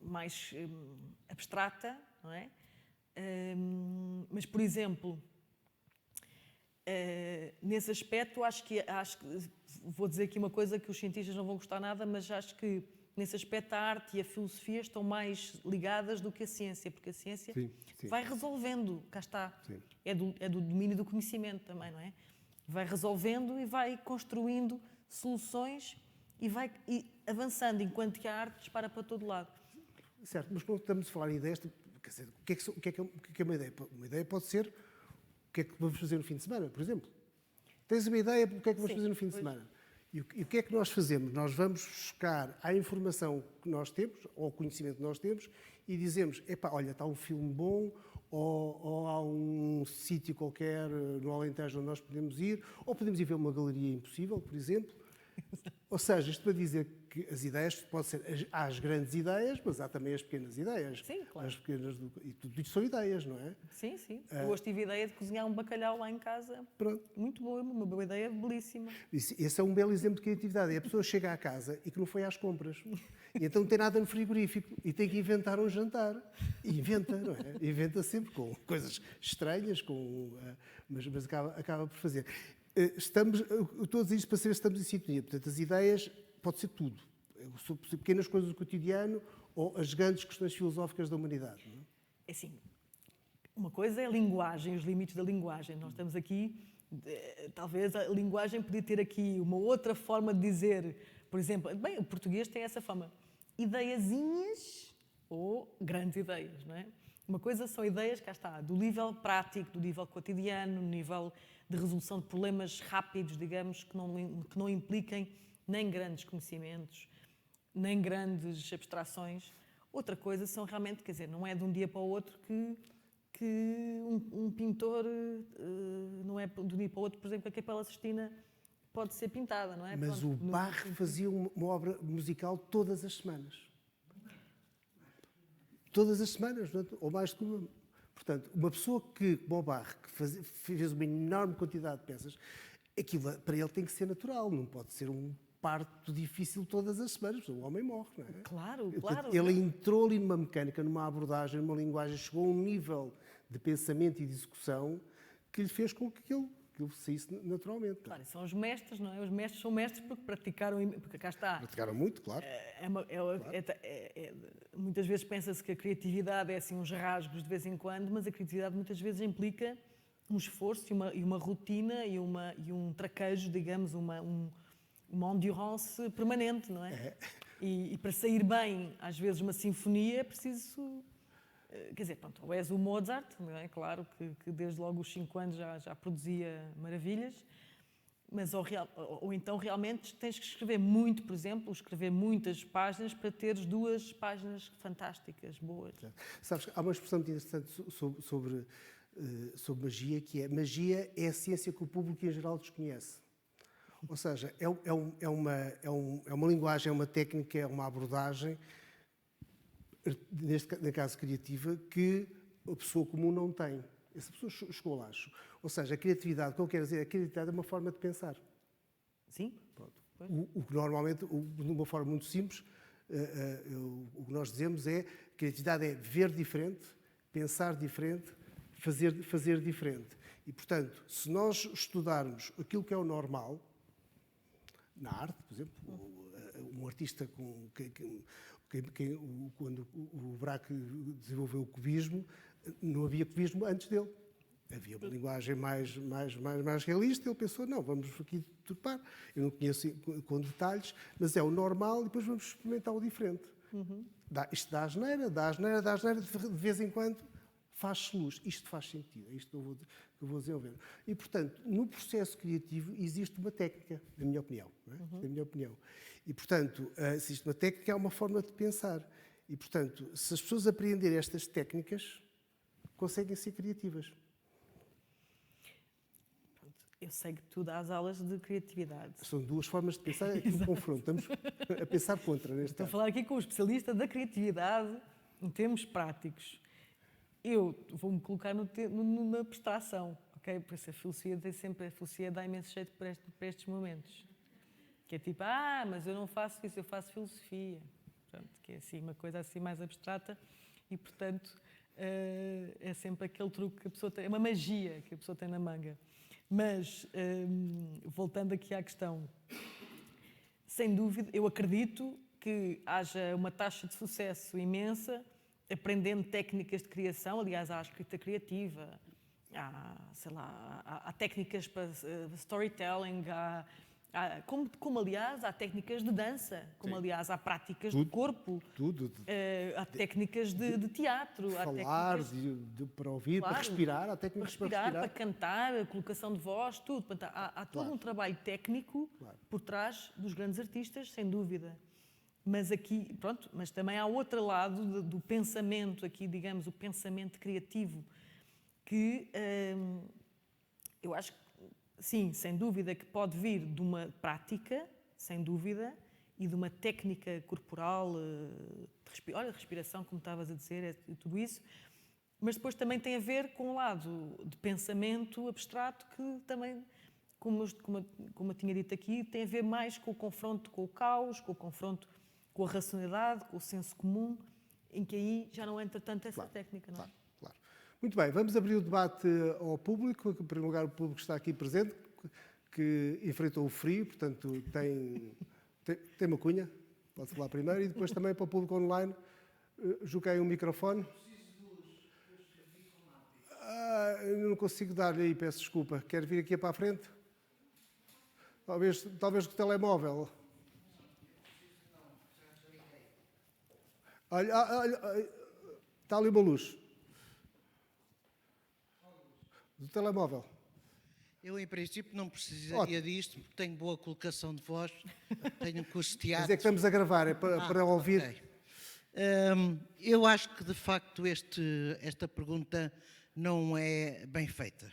mais abstrata, não é? Mas, por exemplo, nesse aspecto, acho que vou dizer aqui uma coisa que os cientistas não vão gostar nada, mas acho que nesse aspecto a arte e a filosofia estão mais ligadas do que a ciência, porque a ciência vai resolvendo, cá está, é do domínio do conhecimento também, não é? Vai resolvendo e vai construindo soluções e vai avançando, enquanto que a arte dispara para todo lado. Certo, mas quando estamos a falar em ideias, quer dizer, o que é uma ideia? Uma ideia pode ser o que é que vamos fazer no fim de semana, por exemplo. Tens uma ideia do que é que vamos fazer no fim de semana. E o que é que nós fazemos? Nós vamos buscar a informação que nós temos, ou o conhecimento que nós temos, e dizemos, epá, olha, está um filme bom, ou há um sítio qualquer no Alentejo onde nós podemos ir, ou podemos ir ver uma galeria impossível, por exemplo. Ou seja, isto para dizer que as ideias, pode ser, há as grandes ideias, mas há também as pequenas ideias. Sim, claro. As pequenas, e tudo isto são ideias, não é? Sim, sim. Eu hoje tive a ideia de cozinhar um bacalhau lá em casa. Pronto. Muito boa, uma boa ideia, belíssima. Esse é um belo exemplo de criatividade. É a pessoa chega à casa e que não foi às compras. E então não tem nada no frigorífico e tem que inventar um jantar. E inventa, não é? Inventa sempre com coisas estranhas, mas acaba por fazer. Eu estou a dizer isto para saber se estamos em sintonia. Portanto, as ideias, pode ser tudo. Pequenas coisas do cotidiano ou as grandes questões filosóficas da humanidade. Não é? É assim, uma coisa é a linguagem, os limites da linguagem. Nós estamos aqui, talvez a linguagem podia ter aqui uma outra forma de dizer, por exemplo, bem, o português tem essa forma, ideiazinhas ou grandes ideias, não é? Uma coisa são ideias, cá está, do nível prático, do nível cotidiano, no nível de resolução de problemas rápidos, digamos, que não impliquem nem grandes conhecimentos, nem grandes abstrações. Outra coisa são realmente, quer dizer, não é de um dia para o outro que um pintor, não é de um dia para o outro, por exemplo, que a Capela Sistina pode ser pintada, não é? Mas pronto, o Bach fazia uma obra musical todas as semanas. Todas as semanas, ou mais do que uma. Portanto, uma pessoa como o Bach, que fez uma enorme quantidade de peças, aquilo para ele tem que ser natural, não pode ser um parto difícil todas as semanas, o homem morre, não é? Claro, Portanto, claro. Ele entrou ali numa mecânica, numa abordagem, numa linguagem, chegou a um nível de pensamento e de execução que lhe fez com que ele saísse naturalmente. Claro, são os mestres, não é? Os mestres são mestres porque praticaram, porque cá está. Praticaram muito, claro. Muitas vezes pensa-se que a criatividade é assim uns rasgos de vez em quando, mas a criatividade muitas vezes implica um esforço e uma rotina e um traquejo, digamos, uma endurance permanente, não é? E para sair bem, às vezes, uma sinfonia é preciso... Quer dizer, pronto, ou és o Mozart, não é? Claro que desde logo os 5 anos já produzia maravilhas, mas ou então realmente tens que escrever muito, por exemplo, escrever muitas páginas para teres 2 páginas fantásticas, boas. Sabes, há uma expressão muito interessante sobre magia, que é: magia é a ciência que o público em geral desconhece. Ou seja, é uma linguagem, é uma técnica, é uma abordagem no caso criativa, que a pessoa comum não tem. Essa pessoa chegou lá. Ou seja, a criatividade, o que eu quero dizer, a criatividade é uma forma de pensar. Sim. Pronto. O que normalmente, de uma forma muito simples, o que nós dizemos é criatividade é ver diferente, pensar diferente, fazer diferente. E, portanto, se nós estudarmos aquilo que é o normal, na arte, por exemplo, um artista quando o Braque desenvolveu o cubismo, não havia cubismo antes dele. Havia uma linguagem mais realista. Ele pensou, não, vamos aqui deturpar. Eu não conheço com detalhes, mas é o normal e depois vamos experimentar o diferente. Isto dá asneira, de vez em quando faz-se luz. Isto faz sentido, é isto que eu vou desenvolver. E, portanto, no processo criativo existe uma técnica, na minha opinião. Não é? Na minha opinião. E, portanto, se existe uma técnica, é uma forma de pensar. E, portanto, se as pessoas aprenderem estas técnicas, conseguem ser criativas. Eu sei que tu dás aulas de criatividade. São duas formas de pensar que me confrontam. Estamos a pensar contra, neste Estou a caso. falar aqui com um especialista da criatividade em termos práticos. Eu vou-me colocar na abstração, ok? Por isso a filosofia dá imenso jeito para estes momentos. Que é tipo, mas eu não faço isso, eu faço filosofia. Pronto, que é assim, uma coisa assim mais abstrata e, portanto, é sempre aquele truque que a pessoa tem, é uma magia que a pessoa tem na manga. Mas, voltando aqui à questão, sem dúvida, eu acredito que haja uma taxa de sucesso imensa aprendendo técnicas de criação, aliás, há a escrita criativa, há técnicas para storytelling, como aliás há técnicas de dança, como aliás há práticas de corpo, há técnicas de teatro, de há falar, técnicas para ouvir, claro, para respirar, há técnicas para respirar. para cantar, a colocação de voz, tudo. Portanto, há todo um trabalho técnico por trás dos grandes artistas, sem dúvida. Mas aqui, pronto, mas também há outro lado do pensamento aqui, digamos, o pensamento criativo, que eu acho que, sim, sem dúvida, que pode vir de uma prática, sem dúvida, e de uma técnica corporal, de respiração, como estavas a dizer, tudo isso, mas depois também tem a ver com um lado de pensamento abstrato que também, como eu tinha dito aqui, tem a ver mais com o confronto com o caos, com o confronto com a racionalidade, com o senso comum, em que aí já não entra tanto essa técnica, não é? Claro. Muito bem, vamos abrir o debate ao público. Em primeiro lugar, o público está aqui presente, que enfrentou o frio, portanto tem uma cunha, pode falar primeiro, e depois também para o público online, joguei um microfone. Eu não consigo dar-lhe aí, peço desculpa. Quer vir aqui para a frente? Talvez com o telemóvel. Olha, está ali uma luz. Do telemóvel. Eu, em princípio, não precisaria disto, porque tenho boa colocação de voz, tenho um curso de teatro. Mas é que estamos a gravar, é para ouvir. Okay. Eu acho que, de facto, esta pergunta não é bem feita.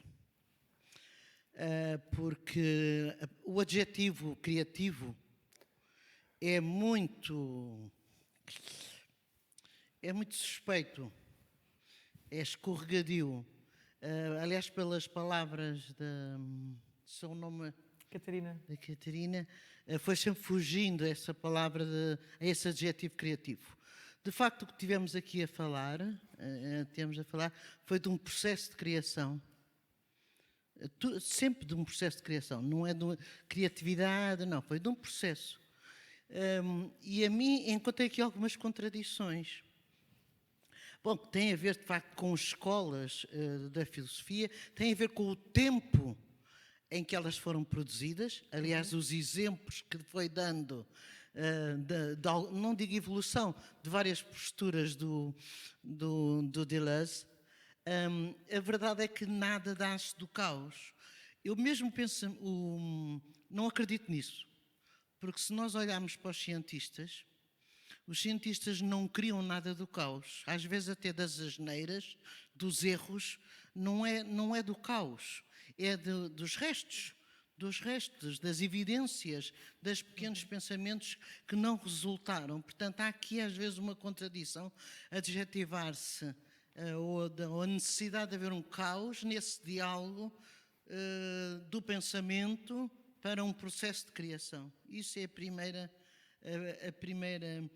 Porque o adjetivo criativo é muito suspeito, é escorregadio. Aliás, pelas palavras seu nome... Catarina. Da Catarina, foi sempre fugindo essa palavra, a esse adjetivo criativo. De facto, o que tivemos aqui a falar, foi de um processo de criação. Sempre de um processo de criação, não é de uma criatividade, não, foi de um processo. E a mim encontrei aqui algumas contradições. Bom, que tem a ver, de facto, com escolas da filosofia, tem a ver com o tempo em que elas foram produzidas. Aliás, os exemplos que foi dando, não digo evolução, de várias posturas do Deleuze. A verdade é que nada nasce do caos. Eu mesmo penso, não acredito nisso, porque se nós olharmos para os cientistas não criam nada do caos. Às vezes até das asneiras, dos erros, não é do caos, é dos restos dos restos, das evidências, dos pequenos pensamentos que não resultaram. Portanto, há aqui às vezes uma contradição, adjetivar-se ou a necessidade de haver um caos nesse diálogo do pensamento para um processo de criação. Isso é a primeira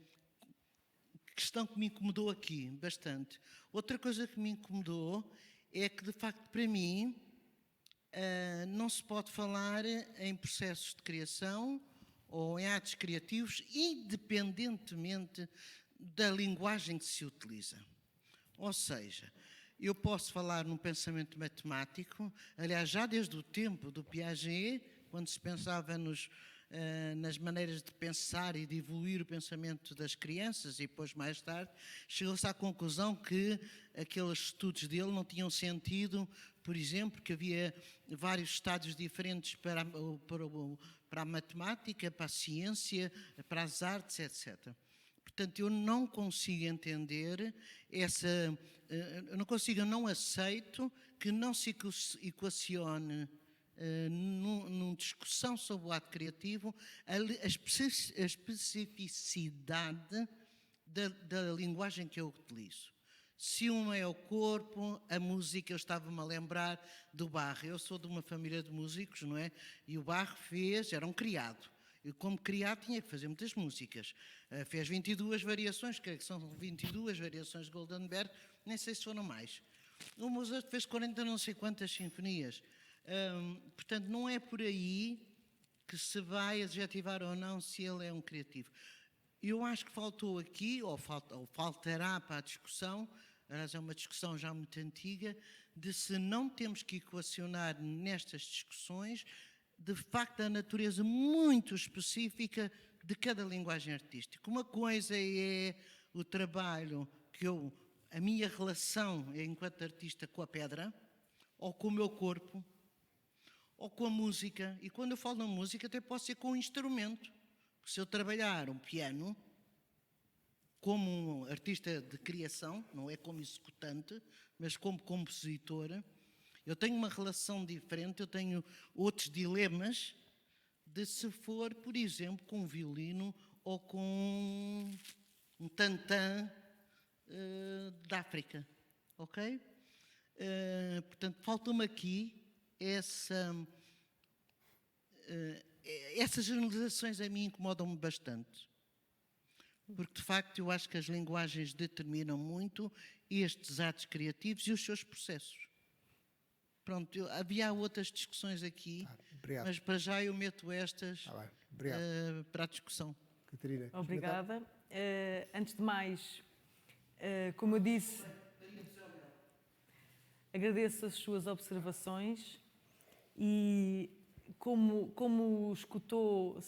questão que me incomodou aqui, bastante. Outra coisa que me incomodou é que, de facto, para mim, não se pode falar em processos de criação ou em atos criativos, independentemente da linguagem que se utiliza. Ou seja, eu posso falar num pensamento matemático, aliás, já desde o tempo do Piaget, quando se pensava nas maneiras de pensar e de evoluir o pensamento das crianças, e depois, mais tarde, chegou-se à conclusão que aqueles estudos dele não tinham sentido, por exemplo, que havia vários estádios diferentes para a matemática, para a ciência, para as artes, etc. Portanto, eu não consigo entender eu não aceito que não se equacione numa discussão sobre o ato criativo a especificidade da linguagem que eu utilizo. Se uma é o corpo, a música, eu estava-me a lembrar do Bach. Eu sou de uma família de músicos, não é? E o Bach era um criado. E como criado tinha que fazer muitas músicas. Fez 22 variações, creio que são 22 variações de Goldenberg, nem sei se foram mais. O Mozart fez 40 não sei quantas sinfonias. Portanto, não é por aí que se vai adjetivar ou não se ele é um criativo. Eu acho que faltou aqui, ou faltará para a discussão, aliás é uma discussão já muito antiga, de se não temos que equacionar nestas discussões, de facto, a natureza muito específica de cada linguagem artística. Uma coisa é o trabalho a minha relação enquanto artista com a pedra, ou com o meu corpo, ou com a música. E quando eu falo na música, até pode ser com um instrumento. Se eu trabalhar um piano como um artista de criação, não é como executante, mas como compositora, eu tenho uma relação diferente, eu tenho outros dilemas de se for, por exemplo, com um violino ou com um tantã da África, ok? Portanto, falta-me aqui essas generalizações a mim incomodam-me bastante. Porque, de facto, eu acho que as linguagens determinam muito estes atos criativos e os seus processos. Pronto, havia outras discussões aqui, mas para já eu meto estas para a discussão. Catarina. Obrigada. Antes de mais, como eu disse, agradeço as suas observações e como se escutou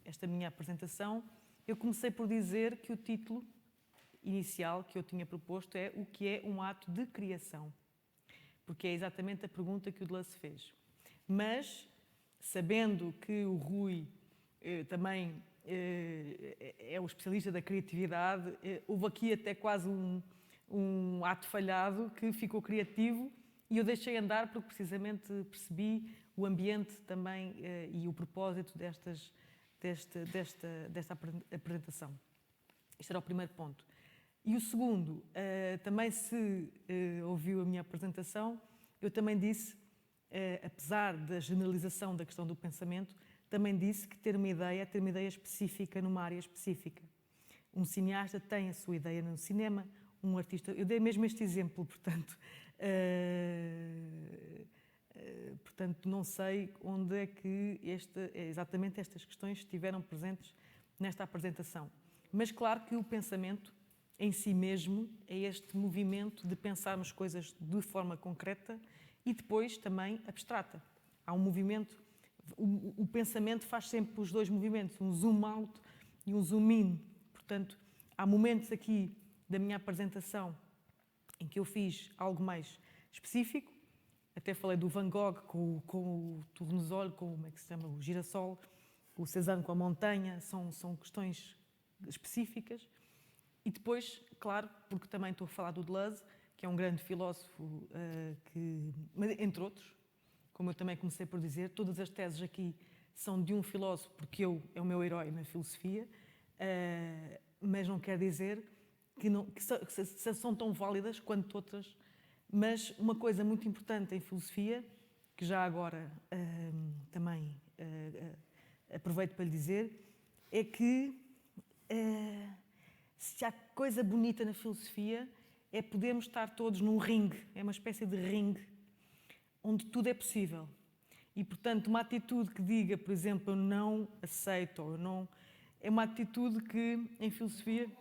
esta minha apresentação, eu comecei por dizer que o título inicial que eu tinha proposto é o que é um ato de criação, porque é exatamente a pergunta que o Deleuze fez. Mas, sabendo que o Rui também é o especialista da criatividade, houve aqui até quase um ato falhado que ficou criativo e eu deixei andar porque precisamente percebi o ambiente também e o propósito desta apresentação. Este era o primeiro ponto. E o segundo, também se ouviu a minha apresentação, eu também disse, apesar da generalização da questão do pensamento, também disse que ter uma ideia específica numa área específica. Um cineasta tem a sua ideia no cinema, um artista... Eu dei mesmo este exemplo, portanto... portanto, não sei onde é que exatamente estas questões estiveram presentes nesta apresentação. Mas claro que o pensamento em si mesmo é este movimento de pensarmos coisas de forma concreta e depois também abstrata. Há um movimento, o pensamento faz sempre os dois movimentos, um zoom out e um zoom in. Portanto, há momentos aqui da minha apresentação em que eu fiz algo mais específico, até falei do Van Gogh com o tornosol, como é que se chama, o girassol, o Cézanne com a montanha, são questões específicas. E depois, claro, porque também estou a falar do Deleuze, que é um grande filósofo, entre outros, como eu também comecei por dizer, todas as teses aqui são de um filósofo, porque é o meu herói na filosofia, mas não quer dizer que são tão válidas quanto outras. Mas uma coisa muito importante em filosofia, que já agora também aproveito para lhe dizer, é que se há coisa bonita na filosofia é podermos estar todos num ringue, é uma espécie de ringue, onde tudo é possível. E, portanto, uma atitude que diga, por exemplo, eu não aceito, ou eu não... É uma atitude que, em filosofia...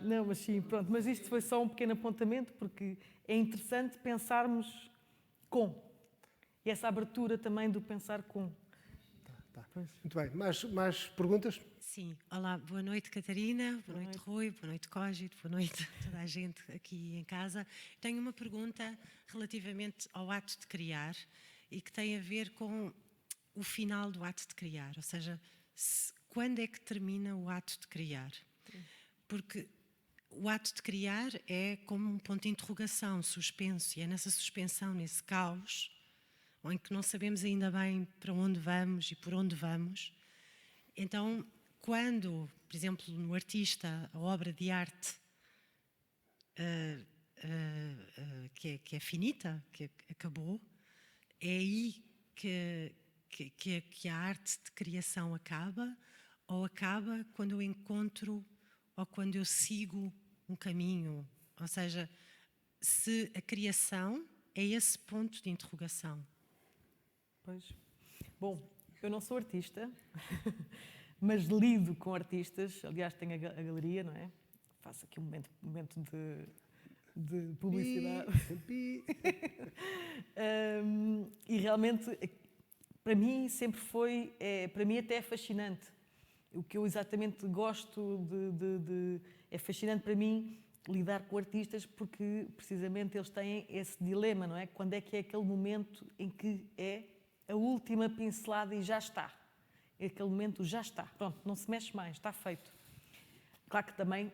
Não, mas sim, pronto. Mas isto foi só um pequeno apontamento, porque é interessante pensarmos com. E essa abertura também do pensar com. Tá. Muito bem. Mais perguntas? Sim. Olá, boa noite, Catarina. Boa noite, Rui. Boa noite, Cógito. Boa noite a toda a gente aqui em casa. Tenho uma pergunta relativamente ao ato de criar e que tem a ver com o final do ato de criar. Ou seja, quando é que termina o ato de criar? Porque o ato de criar é como um ponto de interrogação, suspenso, e é nessa suspensão, nesse caos, em que não sabemos ainda bem para onde vamos e por onde vamos. Então, quando, por exemplo, no artista, a obra de arte que é finita, que acabou, é aí que a arte de criação acaba, ou acaba quando eu encontro ou quando eu sigo um caminho. Ou seja, se a criação é esse ponto de interrogação. Pois. Bom, eu não sou artista, mas lido com artistas. Aliás, tenho a galeria, não é? Faço aqui um momento de publicidade. E realmente, para mim, sempre foi... para mim até é fascinante. O que eu exatamente gosto é fascinante para mim lidar com artistas, porque precisamente eles têm esse dilema, não é? Quando é que é aquele momento em que é a última pincelada e já está. É aquele momento, já está. Pronto, não se mexe mais, está feito. Claro que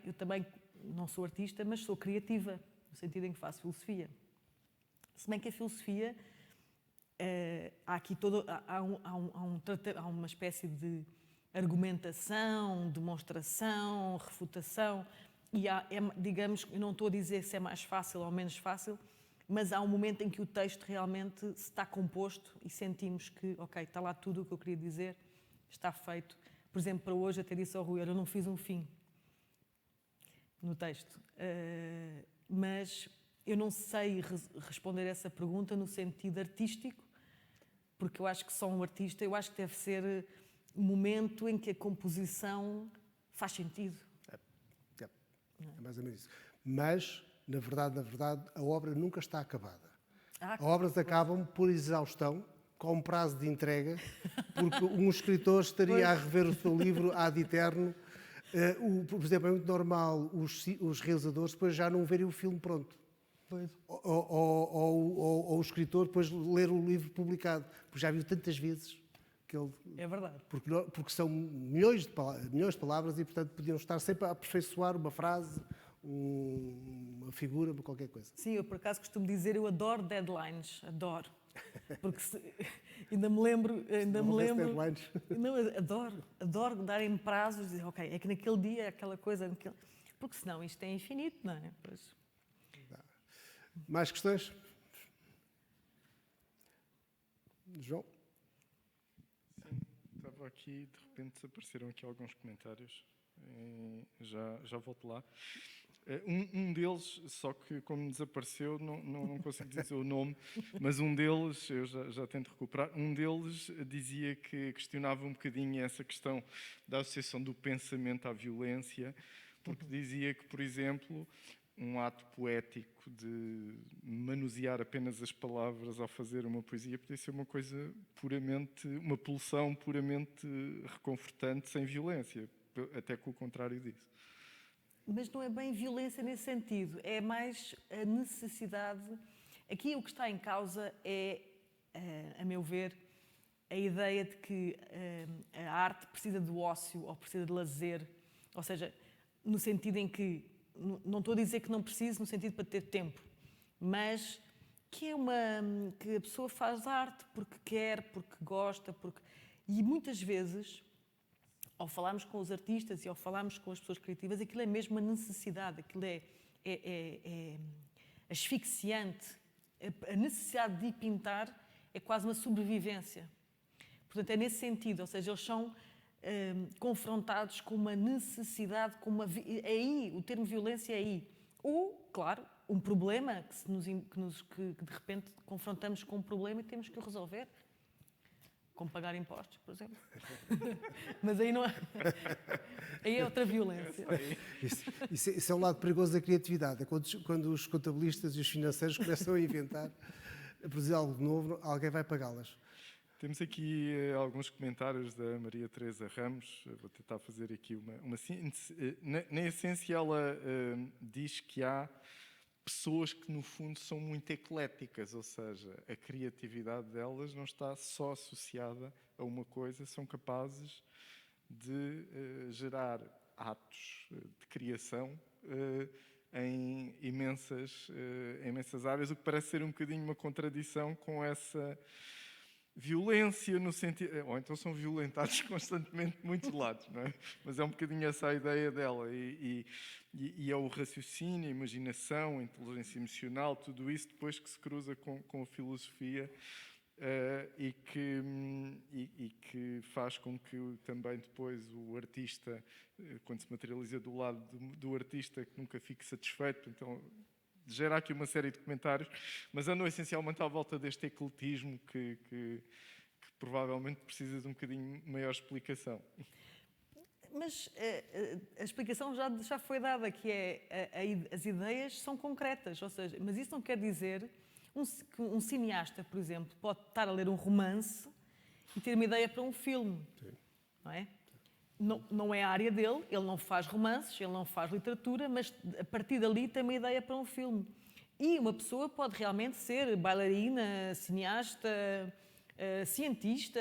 eu também não sou artista, mas sou criativa, no sentido em que faço filosofia. Se bem que a filosofia, há uma espécie de argumentação, demonstração, refutação, e digamos, eu não estou a dizer se é mais fácil ou menos fácil, mas há um momento em que o texto realmente está composto e sentimos que, ok, está lá tudo o que eu queria dizer, está feito. Por exemplo, para hoje, até disse ao Rui, eu não fiz um fim no texto, mas eu não sei responder essa pergunta no sentido artístico, porque eu acho que só um artista, eu acho que deve ser o momento em que a composição faz sentido. É mais ou menos isso. Mas, na verdade, a obra nunca está acabada. As obras acabam por exaustão, com um prazo de entrega, porque um escritor estaria a rever o seu livro ad eterno. Por exemplo, é muito normal os realizadores depois já não verem o filme pronto. Ou o escritor depois ler o livro publicado, porque já viu tantas vezes que ele... É verdade. Porque são milhões de palavras e, portanto, podiam estar sempre a aperfeiçoar uma frase, uma figura, qualquer coisa. Sim, eu por acaso costumo dizer, eu adoro deadlines, adoro. Porque ainda me lembro... Deadlines. Não, adoro darem prazos, dizer, ok, é que naquele dia é aquela coisa... Porque senão isto é infinito, não é? Pois. Mais questões? João? Sim, estava aqui, de repente desapareceram aqui alguns comentários. Já volto lá. Um deles, só que como desapareceu, não consigo dizer o nome, mas um deles, eu já tento recuperar, um deles dizia que questionava um bocadinho essa questão da associação do pensamento à violência, porque dizia que, por exemplo, um ato poético de manusear apenas as palavras ao fazer uma poesia podia ser uma coisa puramente, uma pulsão puramente reconfortante, sem violência, até com o contrário disso. Mas não é bem violência nesse sentido, é mais a necessidade... Aqui o que está em causa é, a meu ver, a ideia de que a arte precisa de ócio ou precisa de lazer, ou seja, no sentido em que, não estou a dizer que não preciso, no sentido para ter tempo, mas que a pessoa faz arte porque quer, porque gosta, porque... E muitas vezes, ao falarmos com os artistas e ao falarmos com as pessoas criativas, aquilo é mesmo uma necessidade, aquilo é asfixiante. A necessidade de ir pintar é quase uma sobrevivência. Portanto, é nesse sentido, ou seja, eles são confrontados com uma necessidade, é aí, o termo violência é aí. Ou, claro, um problema que de repente confrontamos com um problema e temos que o resolver. Como pagar impostos, por exemplo. Mas aí não é. Aí é outra violência. Isso é um lado perigoso da criatividade. É quando os contabilistas e os financeiros começam a inventar, a produzir algo de novo, alguém vai pagá-las. Temos aqui alguns comentários da Maria Teresa Ramos. Vou tentar fazer aqui uma síntese. Na essência, ela diz que há pessoas que, no fundo, são muito ecléticas, ou seja, a criatividade delas não está só associada a uma coisa, são capazes de gerar atos de criação em imensas áreas, o que parece ser um bocadinho uma contradição com essa violência no sentido... Ou então são violentados constantemente de muitos lados, não é? Mas é um bocadinho essa a ideia dela. E é o raciocínio, a imaginação, a inteligência emocional, tudo isso depois que se cruza com a filosofia e que faz com que também depois o artista, quando se materializa do lado do artista, que nunca fique satisfeito, então... gera aqui uma série de comentários, mas andam essencialmente à volta deste ecletismo que provavelmente precisa de um bocadinho maior explicação. Mas a explicação já foi dada, que as ideias são concretas, ou seja, mas isso não quer dizer que um cineasta, por exemplo, pode estar a ler um romance e ter uma ideia para um filme, não é? Não é a área dele, ele não faz romances, ele não faz literatura, mas a partir dali tem uma ideia para um filme. E uma pessoa pode realmente ser bailarina, cineasta, cientista,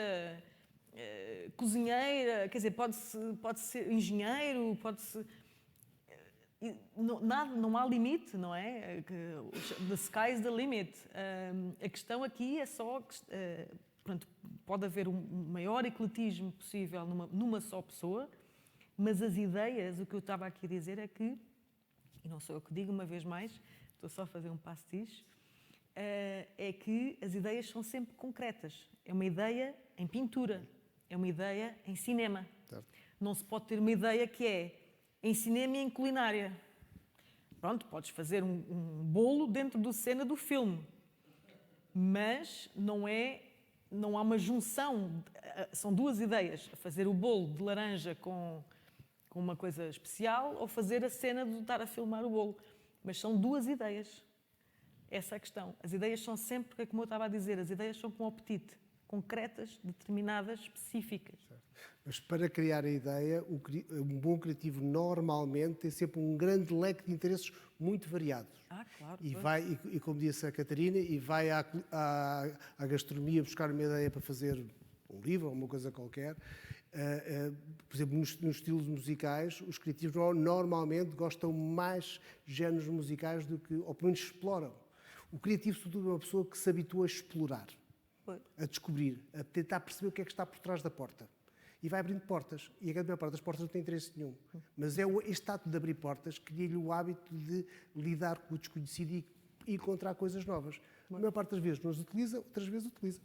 cozinheira, quer dizer, pode ser engenheiro, não há limite, não é? The sky is the limit. A questão aqui é só... Portanto, pode haver um maior ecletismo possível numa só pessoa, mas as ideias, o que eu estava aqui a dizer é que, e não sou eu que digo uma vez mais, estou só a fazer um pastiche, é que as ideias são sempre concretas. É uma ideia em pintura, é uma ideia em cinema. Certo. Não se pode ter uma ideia que é em cinema e em culinária. Pronto, podes fazer um bolo dentro da cena do filme, mas não há uma junção, são duas ideias, fazer o bolo de laranja com uma coisa especial ou fazer a cena de estar a filmar o bolo. Mas são duas ideias. Essa é a questão. As ideias são sempre, como eu estava a dizer, as ideias são com apetite, concretas, determinadas, específicas. Mas para criar a ideia, um bom criativo normalmente tem sempre um grande leque de interesses muito variados. Claro. E como disse a Catarina, e vai à gastronomia buscar uma ideia para fazer um livro ou uma coisa qualquer. Por exemplo, nos estilos musicais, os criativos normalmente gostam mais de géneros musicais do que, ou pelo menos exploram. O criativo, sobretudo, é uma pessoa que se habitua a explorar, a descobrir, a tentar perceber o que é que está por trás da porta. E vai abrindo portas. E a grande maior parte das portas não tem interesse nenhum. Mas é este ato de abrir portas que cria-lhe o hábito de lidar com o desconhecido e encontrar coisas novas. A maior parte das vezes não as utiliza, outras vezes utiliza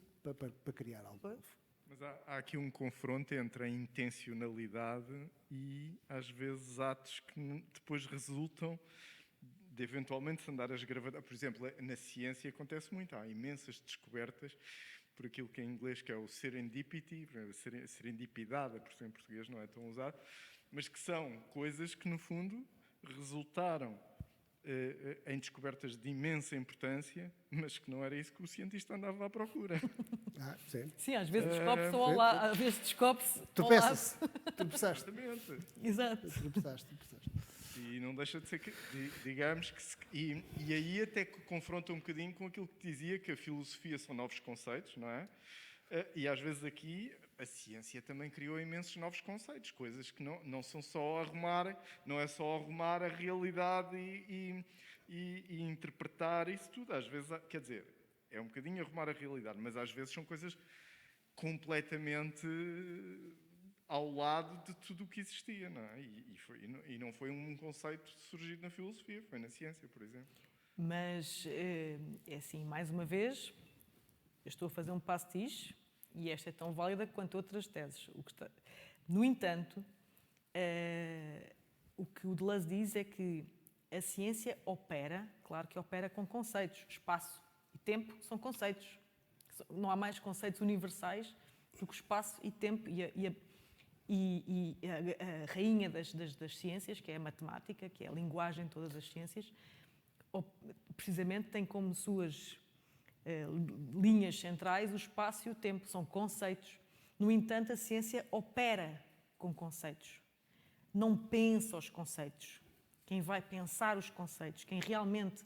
para criar algo novo. Mas há aqui um confronto entre a intencionalidade e, às vezes, atos que depois resultam de eventualmente se andar a esgravatar. Por exemplo, na ciência acontece muito. Há imensas descobertas por aquilo que em inglês que é o serendipity, serendipidade, em português não é tão usado, mas que são coisas que, no fundo, resultaram em descobertas de imensa importância, mas que não era isso que o cientista andava à procura. Sim, às vezes descobre-se ao lado, às vezes descobre-se tropeça-se, tropeçaste. Exato. Tropeçaste. E não deixa de ser, digamos, e aí até que confronta um bocadinho com aquilo que dizia, que a filosofia são novos conceitos, não é? E às vezes aqui a ciência também criou imensos novos conceitos, coisas que não são só arrumar, não é só arrumar a realidade e interpretar isso tudo. Às vezes, quer dizer, É um bocadinho arrumar a realidade, mas às vezes são coisas completamente ao lado de tudo o que existia, não é? E não foi um conceito surgido na filosofia, foi na ciência, por exemplo. Mas, é assim, mais uma vez, eu estou a fazer um pastiche e esta é tão válida quanto outras teses. No entanto, o que o Deleuze diz é que a ciência opera, claro que opera com conceitos. Espaço e tempo são conceitos. Não há mais conceitos universais do que espaço e tempo. E a rainha das ciências, que é a matemática, que é a linguagem de todas as ciências, precisamente tem como suas linhas centrais o espaço e o tempo. São conceitos. No entanto, a ciência opera com conceitos. Não pensa os conceitos. Quem vai pensar os conceitos, quem realmente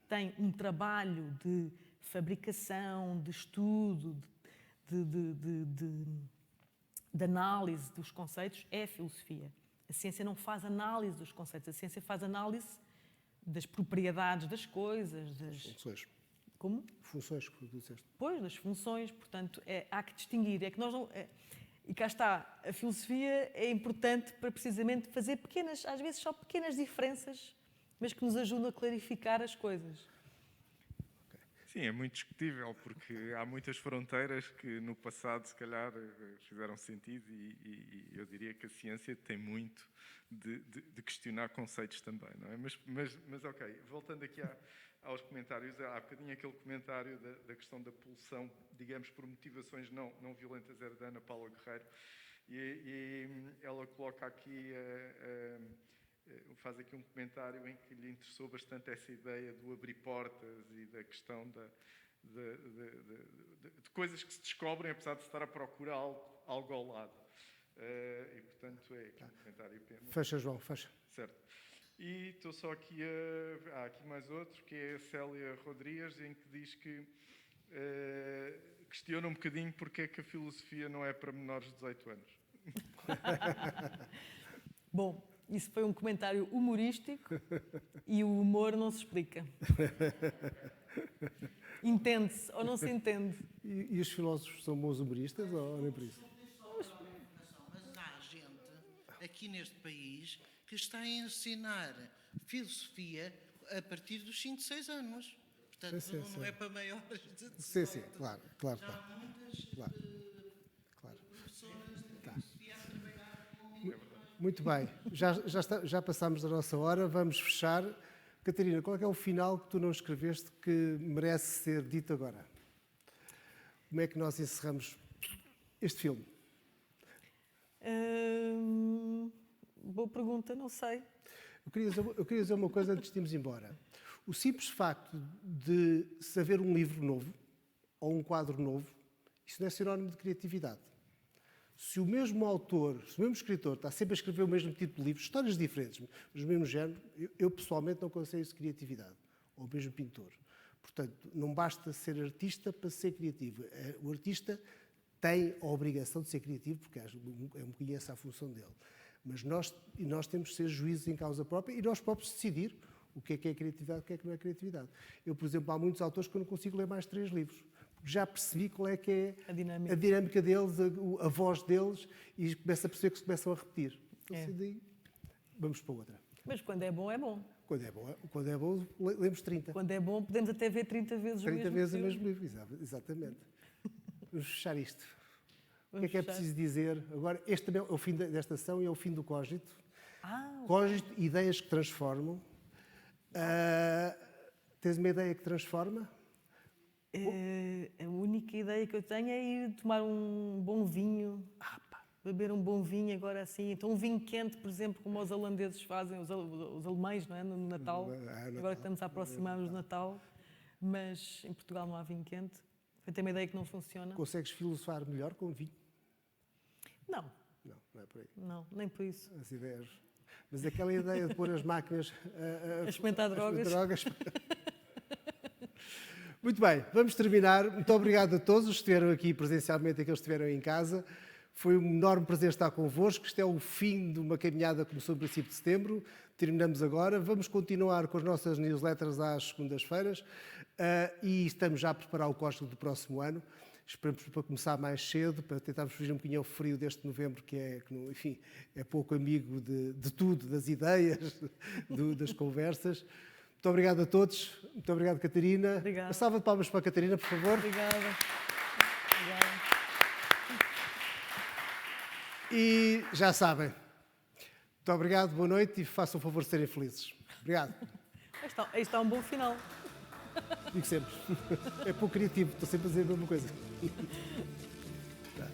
tem um trabalho de fabricação, de estudo, de análise dos conceitos, é a filosofia. A ciência não faz análise dos conceitos, a ciência faz análise das propriedades das coisas, das... Funções. Como? Funções, que tu disseste. Pois, das funções, portanto, há que distinguir. É que nós não... E cá está, a filosofia é importante para precisamente fazer pequenas, às vezes só pequenas diferenças, mas que nos ajudam a clarificar as coisas. Sim, é muito discutível, porque há muitas fronteiras que no passado, se calhar, fizeram sentido e eu diria que a ciência tem muito de questionar conceitos também, não é? Mas ok, voltando aqui aos comentários, há bocadinho aquele comentário da questão da pulsão, digamos, por motivações não violentas, era da Ana Paula Guerreiro, e ela coloca aqui, faz aqui um comentário em que lhe interessou bastante essa ideia do abrir portas e da questão de coisas que se descobrem, apesar de se estar a procurar algo ao lado. E, portanto, é aqui um comentário apenas. Fecha, João, fecha. Certo. E estou só aqui há aqui mais outro, que é a Célia Rodrigues, em que diz que questiona um bocadinho porque é que a filosofia não é para menores de 18 anos. Bom, isso foi um comentário humorístico e o humor não se explica. Entende-se ou não se entende. E os filósofos são bons humoristas ou nem por isso? Mas há gente aqui neste país que está a ensinar filosofia a partir dos 5, 6 anos. Portanto, Sim. não é para maiores de 18. Sim, claro. Já há muitas Claro. professoras de Tá. filosofia a trabalhar com... Muito bem, já passámos da nossa hora, vamos fechar. Catarina, qual é o final que tu não escreveste que merece ser dito agora? Como é que nós encerramos este filme? Boa pergunta, não sei. Eu queria dizer uma coisa antes de irmos embora. O simples facto de se haver um livro novo ou um quadro novo, isso não é sinónimo de criatividade. Se o mesmo autor, se o mesmo escritor está sempre a escrever o mesmo tipo de livro, histórias diferentes, mas o mesmo género, eu pessoalmente não considero isso criatividade. Ou o mesmo pintor. Portanto, não basta ser artista para ser criativo. O artista tem a obrigação de ser criativo, porque é um bocadinho essa a função dele. Mas nós temos de ser juízes em causa própria e nós próprios decidir o que é criatividade e o que não é criatividade. Eu, por exemplo, há muitos autores que eu não consigo ler mais 3 livros. Já percebi qual é que é a dinâmica deles, a voz deles, e começo a perceber que se começam a repetir. Então, daí, vamos para outra. Mas quando é bom, é bom. Quando é bom, lemos 30. Quando é bom, podemos até ver 30 vezes 30 vezes o filme. mesmo livro, exatamente. Vamos fechar isto. O que é preciso dizer? Agora, este também é o fim desta sessão e é o fim do Cógito. Cógito, ideias que transformam. Tens uma ideia que transforma? A única ideia que eu tenho é ir tomar um bom vinho, beber um bom vinho agora assim. Então um vinho quente, por exemplo, como os holandeses fazem, os alemães, não é? No Natal. Agora que estamos a aproximar-nos do Natal, mas em Portugal não há vinho quente. Eu tenho uma ideia que não funciona. Consegues filosofar melhor com vinho? Não. Não é por aí. Não, nem por isso. As ideias. Mas aquela ideia de pôr as máquinas A experimentar drogas. Muito bem, vamos terminar. Muito obrigado a todos os que estiveram aqui presencialmente e aqueles que estiveram em casa. Foi um enorme prazer estar convosco. Isto é o fim de uma caminhada que começou no princípio de setembro. terminamos agora. Vamos continuar com as nossas newsletters às segundas-feiras e estamos já a preparar o código do próximo ano. Esperamos para começar mais cedo, para tentarmos fugir um bocadinho ao frio deste novembro, enfim, é pouco amigo de tudo, das ideias, das conversas. Muito obrigado a todos. Muito obrigado, Catarina. Obrigada. Uma salva de palmas para a Catarina, por favor. Obrigada. Obrigada. E já sabem. Muito obrigado, boa noite e façam o favor de serem felizes. Obrigado. Aí está um bom final. Digo sempre. É pouco criativo, estou sempre a dizer a mesma coisa. Tá.